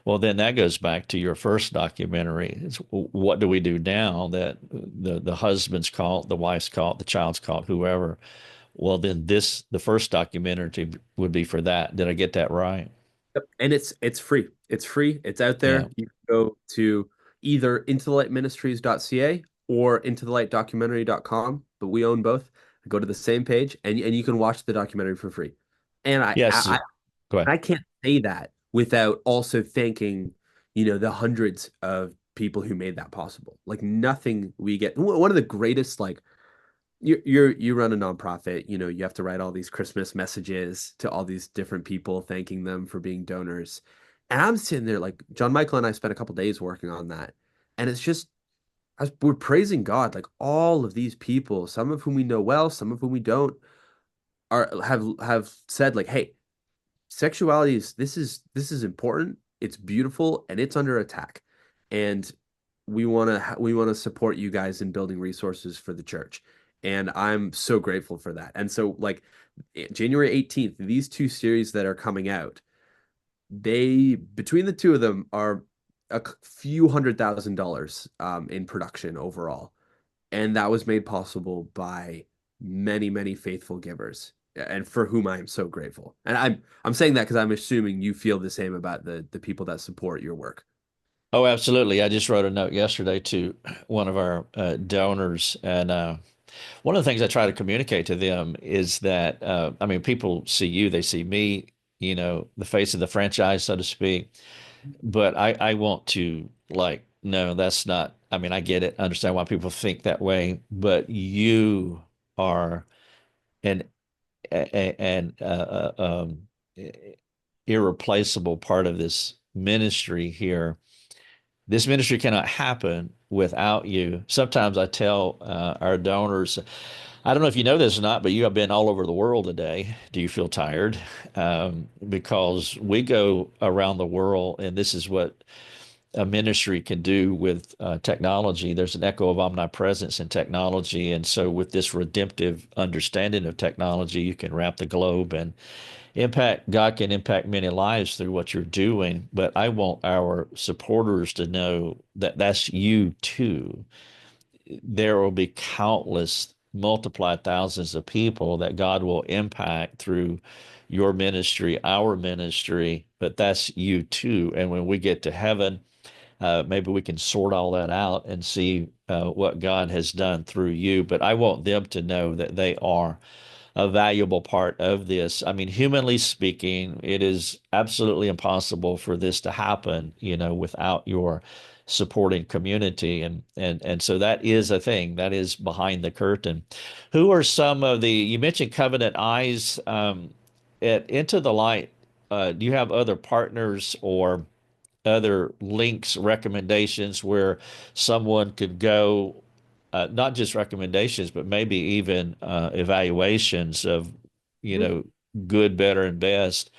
Speaker 2: Well, then that goes back to your first documentary. It's, what do we do now that the husband's caught, the wife's caught, the child's caught, whoever? Well, then the first documentary would be for that. Did I get that right?
Speaker 3: Yep. And it's free. It's free. It's out
Speaker 2: Yeah.
Speaker 3: there. You can go to either intothelightministries.ca or intothelightdocumentary.com, but we own both. Go to the same page and you can watch the documentary for free. And
Speaker 2: Yes. Go ahead.
Speaker 3: I can't say that without also thanking, the hundreds of people who made that possible. Like nothing we get. One of the greatest like you run a nonprofit, you have to write all these Christmas messages to all these different people, thanking them for being donors. And I'm sitting there like John Michael and I spent a couple days working on that. And it's just as we're praising God, like all of these people, some of whom we know well, some of whom we don't, have said like, hey, sexuality is this is important. it's beautiful and it's under attack. And we want to support you guys in building resources for the church. And I'm so grateful for that. And so like January 18th, these two series that are coming out, they between the two of them are a few $100,000 in production overall. And that was made possible by many, many faithful givers, and for whom I am so grateful. And I'm saying that because I'm assuming you feel the same about the people that support your work.
Speaker 2: Oh, absolutely. I just wrote a note yesterday to one of our donors, and one of the things I try to communicate to them is that, I mean, people see you, they see me, the face of the franchise, so to speak. But I want to, like, no, that's not, I mean, I get it, understand why people think that way, but you are an, an irreplaceable part of this ministry here. This ministry cannot happen without you. Sometimes I tell our donors, I don't know if you know this or not, but you have been all over the world today. Do you feel tired? Because we go around the world, and this is what a ministry can do with technology. There's an echo of omnipresence in technology. And so, with this redemptive understanding of technology, you can wrap the globe and God can impact many lives through what you're doing. But I want our supporters to know that that's you too. There will be countless, multiplied thousands of people that God will impact through your ministry, our ministry, but that's you too. And when we get to heaven, maybe we can sort all that out and see what God has done through you. But I want them to know that they are a valuable part of this. I mean, humanly speaking, it is absolutely impossible for this to happen, without your supporting community. And so that is a thing that is behind the curtain. Who are some of you mentioned Covenant Eyes, at Into the Light. Do you have other partners or other links, recommendations where someone could go, not just recommendations, but maybe even evaluations of, you
Speaker 3: Mhm.
Speaker 2: know, good, better, and best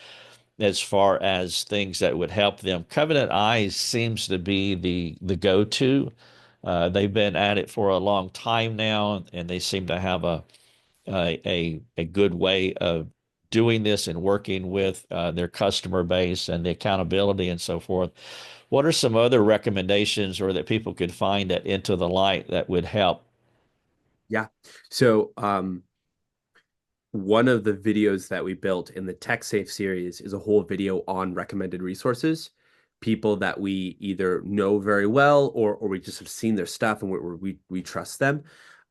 Speaker 2: as far as things that would help them. Covenant Eyes seems to be the go-to. They've been at it for a long time now, and they seem to have a good way of doing this and working with their customer base and the accountability and so forth. What are some other recommendations or that people could find at Into the Light that would help?
Speaker 3: Yeah. So, one of the videos that we built in the Tech Safe series is a whole video on recommended resources, people that we either know very well or we just have seen their stuff and we trust them.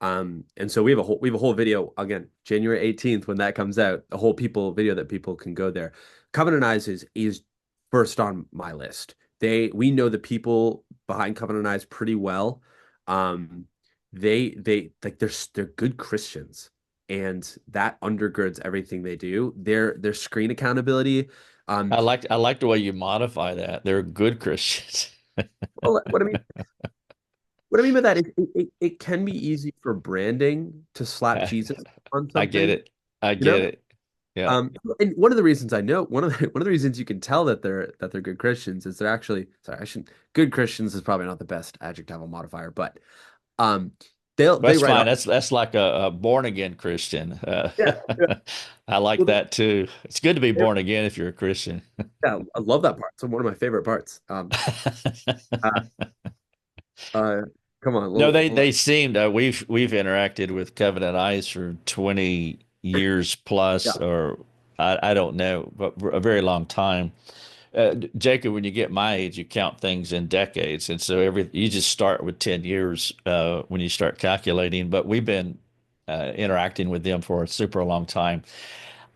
Speaker 3: And so we have a whole video again, January 18th when that comes out, a whole people video that people can go there. Covenant Eyes is first on my list. We know the people behind Covenant Eyes pretty well. Um, they like they're good Christians, and that undergirds everything they do. Their screen accountability. Um,
Speaker 2: I like the way you modify that. They're good Christians.
Speaker 3: well, what I mean by that is it can be easy for branding to slap Jesus on
Speaker 2: I get
Speaker 3: something,
Speaker 2: it. I
Speaker 3: you
Speaker 2: get
Speaker 3: know.
Speaker 2: it. Yeah.
Speaker 3: And one of the reasons I know one of the reasons you can tell that they're good Christians is they're actually sorry, I shouldn't good Christians is probably not the best adjectival modifier, but um they
Speaker 2: That's
Speaker 3: write
Speaker 2: fine.
Speaker 3: off.
Speaker 2: That's like a born again Christian.
Speaker 3: Yeah, yeah.
Speaker 2: I like
Speaker 3: Well,
Speaker 2: that too. It's good to be
Speaker 3: they
Speaker 2: born again if you're a Christian.
Speaker 3: yeah, I love that part. It's one of my favorite parts. Uh, uh, come on,
Speaker 2: No, they seemed we've interacted with Covenant Eyes for 20 years
Speaker 3: yeah,
Speaker 2: plus, or I don't know, but a very long time. Jacob, when you get my age, you count things in decades, and so you just start with 10 years when you start calculating. But we've been interacting with them for a super long time.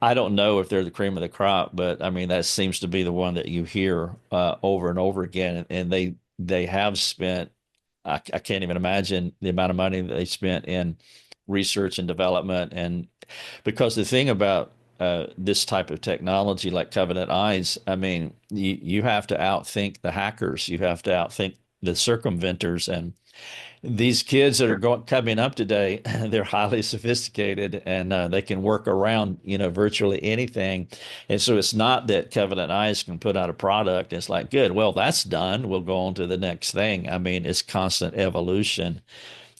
Speaker 2: I don't know if they're the cream of the crop, but I mean that seems to be the one that you hear over and over again, and they have spent. I can't even imagine the amount of money that they spent in research and development, and because the thing about this type of technology like Covenant Eyes, I mean, you have to outthink the hackers. You have to outthink the circumventors. And these kids that are coming up today, they're highly sophisticated and they can work around, virtually anything. And so it's not that Covenant Eyes can put out a product. It's like, good, well, that's done. We'll go on to the next thing. I mean, it's constant evolution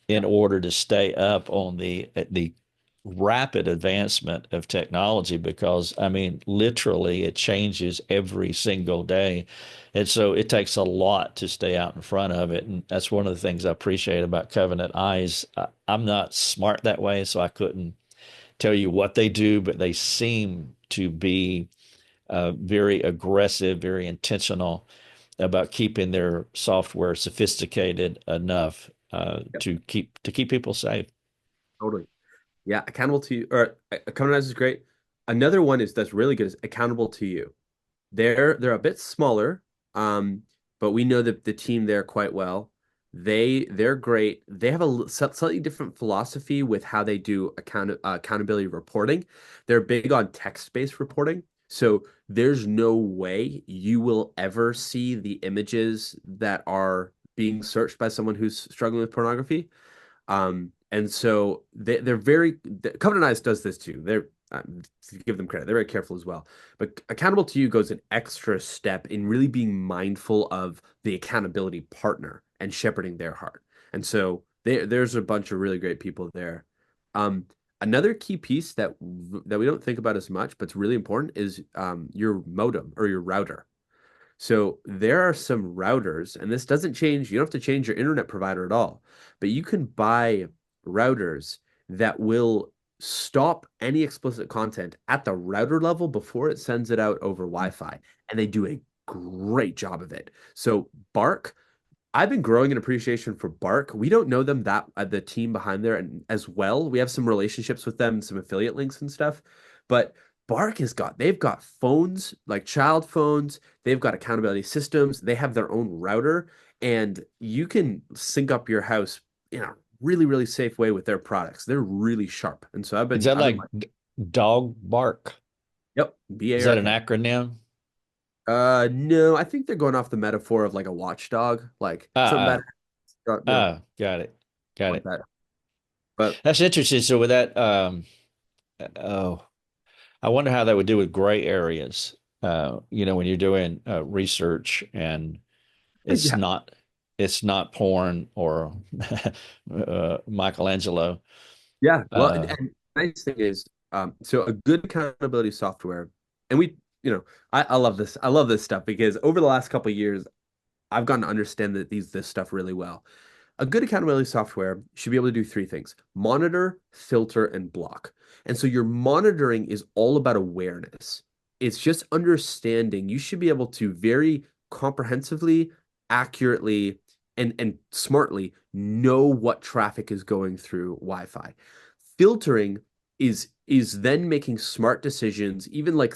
Speaker 2: in order to stay up on the rapid advancement of technology, because I mean literally it changes every single day, and so it takes a lot to stay out in front of it. And that's one of the things I appreciate about Covenant Eyes. I'm not smart that way, so I couldn't tell you what they do, but they seem to be very aggressive, very intentional about keeping their software sophisticated enough
Speaker 3: Yep,
Speaker 2: to keep people safe.
Speaker 3: totally. Yeah, accountable to you, or accountable is great. Another one is that's really good is accountable to you. They're a bit smaller, but we know that the team there quite well. They're great. They have a slightly different philosophy with how they do accountability reporting. They're big on text-based reporting. So there's no way you will ever see the images that are being searched by someone who's struggling with pornography. And so they're very Covenant Eyes does this too. They're to give them credit, they're very careful as well. But accountable to you goes an extra step in really being mindful of the accountability partner and shepherding their heart. And so there's a bunch of really great people there. Another key piece that we don't think about as much, but it's really important, is your modem or your router. So there are some routers, and this doesn't change, you don't have to change your internet provider at all, but you can buy routers that will stop any explicit content at the router level before it sends it out over Wi-Fi. And they do a great job of it. So Bark, I've been growing an appreciation for Bark. We don't know them that the team behind there and as well. We have some relationships with them, some affiliate links and stuff. But Bark they've got phones, like child phones. They've got accountability systems. They have their own router, and you can sync up your house in a really, really safe way with their products. They're really sharp. And so
Speaker 2: Is that
Speaker 3: I've been
Speaker 2: like
Speaker 3: like,
Speaker 2: dog bark?
Speaker 3: yep,
Speaker 2: Is that an
Speaker 3: BARK.
Speaker 2: acronym?
Speaker 3: No, I think they're going off the metaphor of like a watchdog, like something
Speaker 2: Uh,
Speaker 3: bad,
Speaker 2: got it. Got
Speaker 3: like
Speaker 2: it.
Speaker 3: that. But
Speaker 2: That's interesting. So with that, oh, I wonder how that would do with gray areas. When you're doing research and it's
Speaker 3: yeah,
Speaker 2: not it's not porn or Michelangelo.
Speaker 3: yeah. Well,
Speaker 2: Uh,
Speaker 3: and nice thing is, so a good accountability software, and I love this. I love this stuff because over the last couple of years, I've gotten to understand this stuff really well. A good accountability software should be able to do three things: monitor, filter, and block. And so your monitoring is all about awareness. It's just understanding. You should be able to very comprehensively, accurately, and smartly know what traffic is going through Wi-Fi. Filtering is then making smart decisions, even like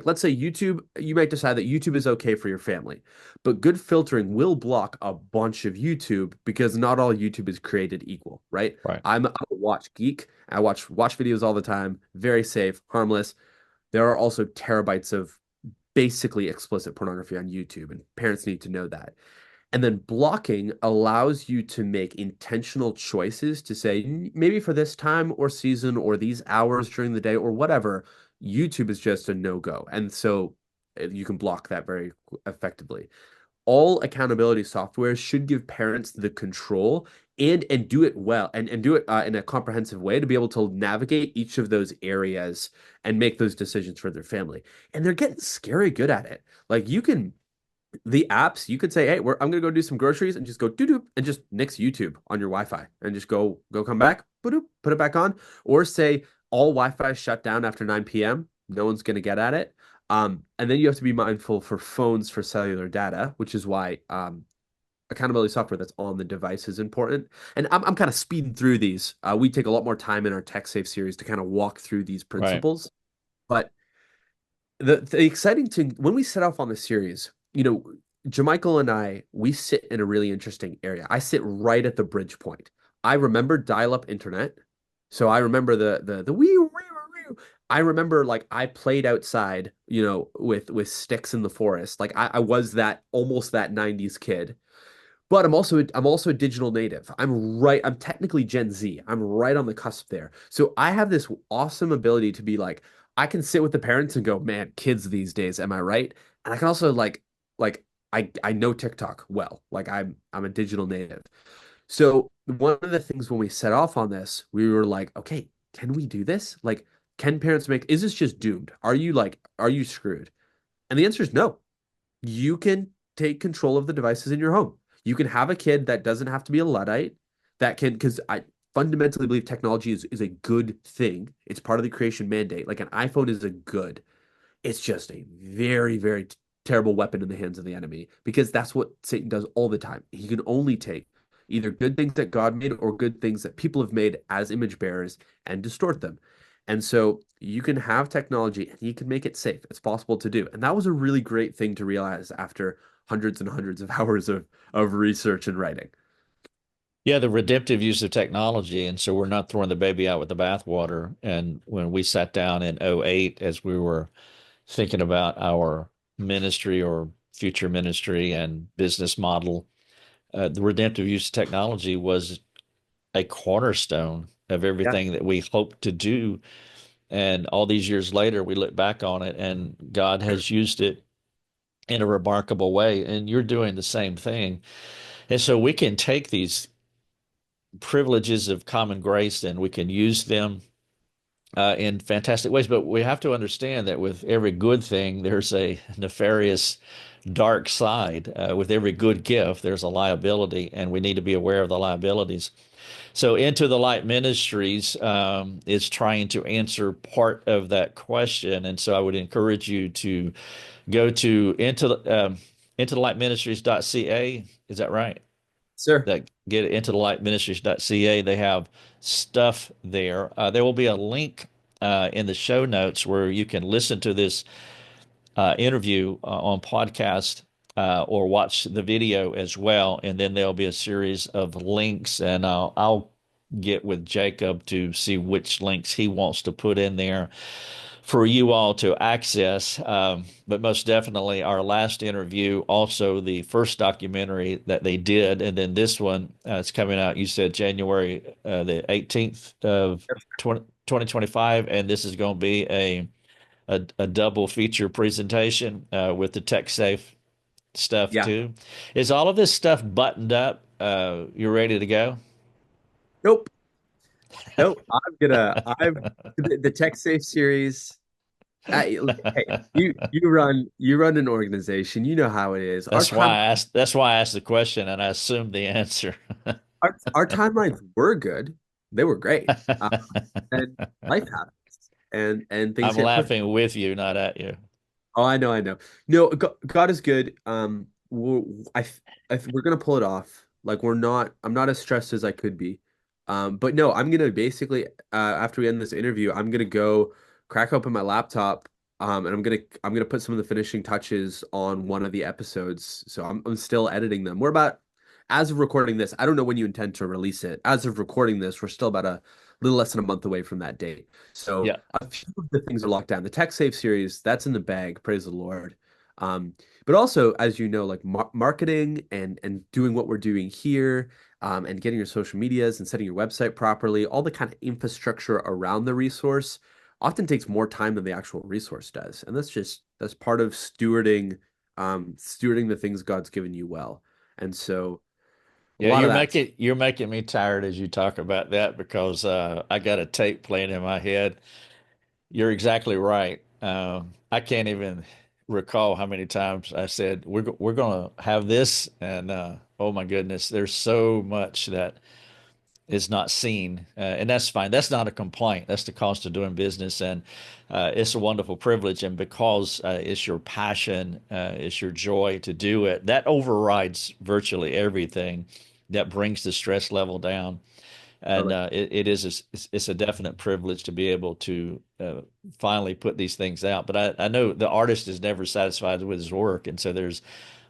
Speaker 3: let's say YouTube, you might decide that YouTube is okay for your family. But good filtering will block a bunch of YouTube because not all YouTube is created equal, right?
Speaker 2: right.
Speaker 3: I'm a watch geek. I watch videos all the time, very safe, harmless. There are also terabytes of basically explicit pornography on YouTube, and parents need to know that. And then blocking allows you to make intentional choices to say, maybe for this time or season or these hours during the day or whatever, YouTube is just a no-go. And so you can block that very effectively. All accountability software should give parents the control and do it well and do it in a comprehensive way to be able to navigate each of those areas and make those decisions for their family. And they're getting scary good at it. Like the apps, you could say, "Hey, I'm gonna go do some groceries," and just go doo doo and just nix YouTube on your Wi-Fi and just go come back, boop, put it back on, or say all Wi-Fi is shut down after 9 p.m. No one's gonna get at it. And then you have to be mindful for phones for cellular data, which is why accountability software that's on the device is important. And I'm kind of speeding through these. We take a lot more time in our Tech Safe series to kind of walk through these
Speaker 2: Right.
Speaker 3: principles, but the exciting thing when we set off on the series, Jamichael and I, we sit in a really interesting area. I sit right at the bridge point. I remember dial-up internet, so I remember the wee wee wee. I remember like I played outside, with sticks in the forest. Like I was that almost that 90s kid. but I'm also a digital native. I'm technically Gen Z. I'm right on the cusp there. So I have this awesome ability to be like, I can sit with the parents and go, man, kids these days, am I right? And I can also like I know TikTok well. Like I'm a digital native. So one of the things when we set off on this, we were like, okay, can we do this? Like, can parents is this just doomed? Are you screwed? And the answer is no. You can take control of the devices in your home. You can have a kid that doesn't have to be a Luddite, that can, because I fundamentally believe technology is a good thing. It's part of the creation mandate. Like an iPhone is a good. It's just a very, very terrible weapon in the hands of the enemy because that's what Satan does all the time. He can only take either good things that God made or good things that people have made as image bearers and distort them. And so you can have technology and you can make it safe. It's possible to do. And that was a really great thing to realize after hundreds and hundreds of hours of research and writing.
Speaker 2: Yeah, the redemptive use of technology. And so we're not throwing the baby out with the bathwater. And when we sat down in '08, as we were thinking about our ministry or future ministry and business model, the redemptive use of technology was a cornerstone of
Speaker 3: Yeah,
Speaker 2: everything that we hope to do. And all these years later, we look back on it and God has used it in a remarkable way. And you're doing the same thing. And so we can take these privileges of common grace and we can use them in fantastic ways. But we have to understand that with every good thing, there's a nefarious dark side. With every good gift, there's a liability, and we need to be aware of the liabilities. So, Into the Light Ministries is trying to answer part of that question. And so, I would encourage you to go to into the light ministries.ca. Is that right?
Speaker 3: sir.
Speaker 2: That get into the light ministries.ca. They have stuff there. There will be a link in the show notes where you can listen to this interview on podcast or watch the video as well. And then there'll be a series of links, and I'll get with Jacob to see which links he wants to put in there for you all to access. But most definitely, our last interview, also the first documentary that they did, and then this one is coming out. You said January the 18th of 2025, and this is going to be a double feature presentation with the tech safe stuff
Speaker 3: Yeah.
Speaker 2: too. Is all of this stuff buttoned up? You're ready to go?
Speaker 3: Nope. Nope. I'm the Tech Safe series. Hey, you run an organization. You know how it is.
Speaker 2: That's why I asked. That's why I asked the question, and I assumed the answer.
Speaker 3: Our timelines were good. They were great. And life happens, and things
Speaker 2: I'm
Speaker 3: get pushed.
Speaker 2: laughing with you, not at you.
Speaker 3: Oh, I know, I know. No, God is good. We're gonna pull it off. Like we're not. I'm not as stressed as I could be. But no, I'm gonna basically after we end this interview, I'm gonna go crack open my laptop. And I'm gonna put some of the finishing touches on one of the episodes. So I'm still editing them. We're about as of recording this. I don't know when you intend to release it. As of recording this, we're still about a little less than a month away from that date. So
Speaker 2: Yeah,
Speaker 3: a few of the things are locked down. The Tech Save series, that's in the bag, praise the Lord. Um, but also, as you know, like marketing and doing what we're doing here, and getting your social medias and setting your website properly, all the kind of infrastructure around the resource often takes more time than the actual resource does. And that's part of stewarding the things God's given you well. And so a
Speaker 2: yeah.
Speaker 3: lot of
Speaker 2: You're
Speaker 3: that's
Speaker 2: making me tired as you talk about that because I got a tape playing in my head. You're exactly right. I can't even recall how many times I said we're going to have this, and oh my goodness, there's so much that is not seen, and that's fine. That's not a complaint. That's the cost of doing business, and it's a wonderful privilege. And because it's your passion, it's your joy to do it, that overrides virtually everything. That brings the stress level down, and
Speaker 3: totally,
Speaker 2: it is it's a definite privilege to be able to finally put these things out. But I know the artist is never satisfied with his work, and so there's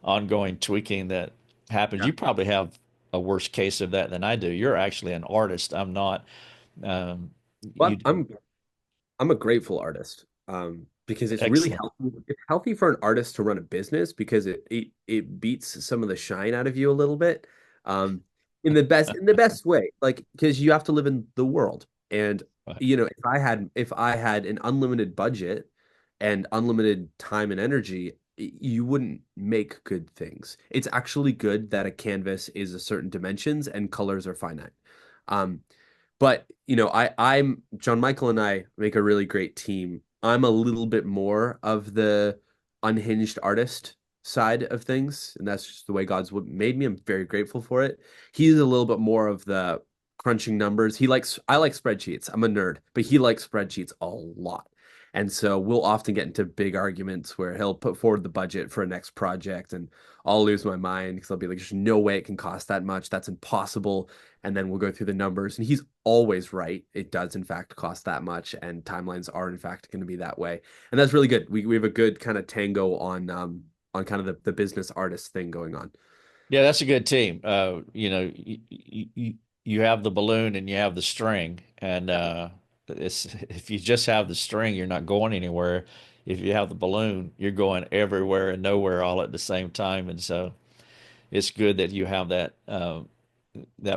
Speaker 2: ongoing tweaking that happens.
Speaker 3: yeah.
Speaker 2: You probably have a worse case of that than I do. You're actually an artist. I'm not. Um,
Speaker 3: Well,
Speaker 2: you
Speaker 3: I'm a grateful artist. because it's really
Speaker 2: Excellent.
Speaker 3: healthy. It's healthy for an artist to run a business because it beats some of the shine out of you a little bit, um, in the best way. Like because you have to live in the world, and
Speaker 2: Right.
Speaker 3: if I had an unlimited budget and unlimited time and energy, you wouldn't make good things. It's actually good that a canvas is a certain dimensions and colors are finite. Um, but I'm John Michael and I make a really great team. I'm a little bit more of the unhinged artist side of things, and that's just the way God's made me. I'm very grateful for it. He's a little bit more of the crunching numbers. I like spreadsheets. I'm a nerd, but he likes spreadsheets a lot. And so we'll often get into big arguments where he'll put forward the budget for a next project and I'll lose my mind because I'll be like, there's no way it can cost that much. That's impossible. And then we'll go through the numbers and he's always right. It does in fact cost that much and timelines are in fact going to be that way. And that's really good. We have a good kind of tango on kind of the business artist thing going on.
Speaker 2: Yeah, that's a good team. You have the balloon and you have the string, and it's if you just have the string, you're not going anywhere. If you have the balloon, you're going everywhere and nowhere all at the same time, and so it's good that you have that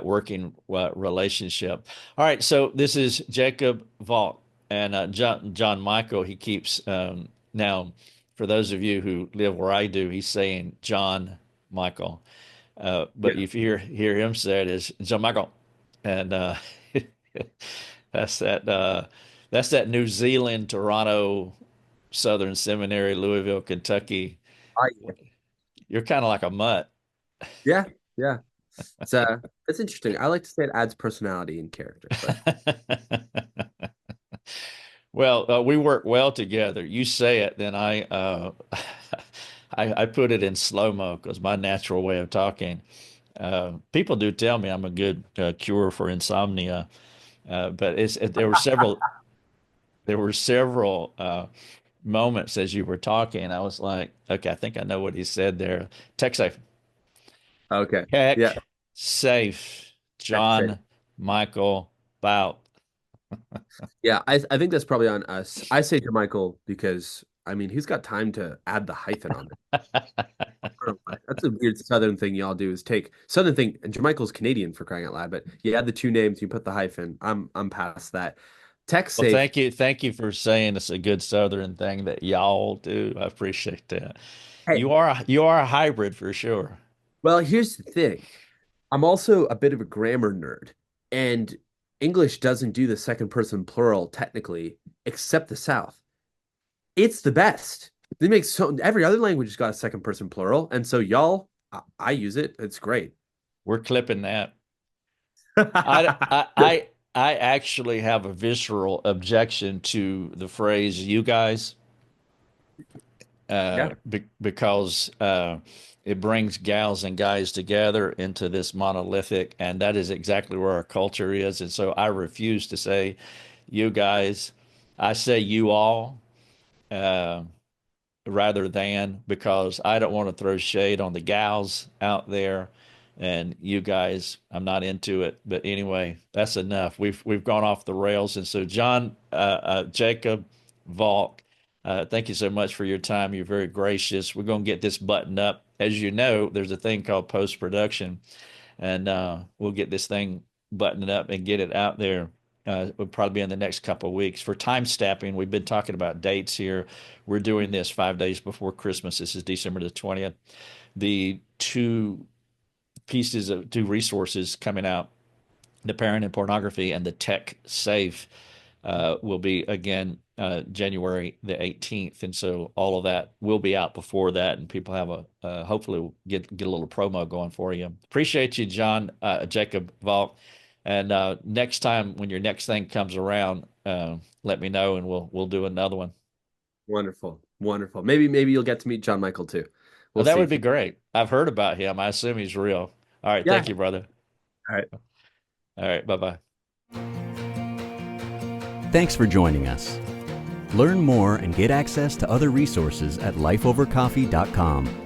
Speaker 2: working relationship. All right, so this is Jacob Valk and John Michael. He keeps now. For those of you who live where I do, he's saying John Michael. But
Speaker 3: Yeah.
Speaker 2: if you hear him say it is John Michael, and that's that New Zealand, Toronto, Southern Seminary, Louisville, Kentucky.
Speaker 3: I,
Speaker 2: You're kind of like a mutt.
Speaker 3: yeah. Yeah. It's interesting. I like to say it adds personality and character, but
Speaker 2: Well, we work well together. You say it, then I put it in slow mo because my natural way of talking. People do tell me I'm a good cure for insomnia, but there were several moments as you were talking. I was like, okay, I think I know what he said there. Tech safe,
Speaker 3: okay. Yeah.
Speaker 2: heck safe,
Speaker 3: That's it.
Speaker 2: John Michael Bout.
Speaker 3: Yeah, I think that's probably on us. I say to Michael because I mean he's got time to add the hyphen on it. I don't know why. That's a weird Southern thing y'all do is take Southern thing, and Jermichael's Canadian for crying out loud, but you add the two names, you put the hyphen. I'm past that. Tech
Speaker 2: Well,
Speaker 3: safe.
Speaker 2: thank you for saying it's a good Southern thing that y'all do. I appreciate that.
Speaker 3: Hey,
Speaker 2: You are a hybrid for sure.
Speaker 3: well, here's the thing. I'm also a bit of a grammar nerd, and English doesn't do the second person plural technically, except the South. It's the best. They make so every other language has got a second person plural, and so y'all, I use it. It's great.
Speaker 2: We're clipping that. I, I, I, I actually have a visceral objection to the phrase "you guys"
Speaker 3: Yeah.
Speaker 2: because it brings gals and guys together into this monolithic, and that is exactly where our culture is. And so I refuse to say "you guys." I say "you all." Uh, rather than because I don't want to throw shade on the gals out there and you guys. I'm not into it. But anyway, that's enough. We've gone off the rails. And so John, Jacob, Valk, thank you so much for your time. You're very gracious. We're going to get this buttoned up. As you know, there's a thing called post production, and we'll get this thing buttoned up and get it out there. Will probably be in the next couple of weeks. For time stamping, we've been talking about dates here. We're doing this 5 days before Christmas. This is December the 20th. The two resources coming out, the parent and pornography and the tech safe, will be again January the 18th, and so all of that will be out before that, and people have hopefully we'll get a little promo going for you. Appreciate you, John, Jacob Valk, and next time when your next thing comes around, let me know, and we'll do another one.
Speaker 3: Wonderful. Wonderful. Maybe you'll get to meet John Michael too.
Speaker 2: Oh,
Speaker 3: We'll
Speaker 2: that
Speaker 3: see.
Speaker 2: would be great. I've heard about him. I assume he's real. All right,
Speaker 3: Yeah.
Speaker 2: thank you, brother.
Speaker 3: All right.
Speaker 2: All right, bye bye.
Speaker 1: Thanks for joining us. Learn more and get access to other resources at lifeovercoffee.com.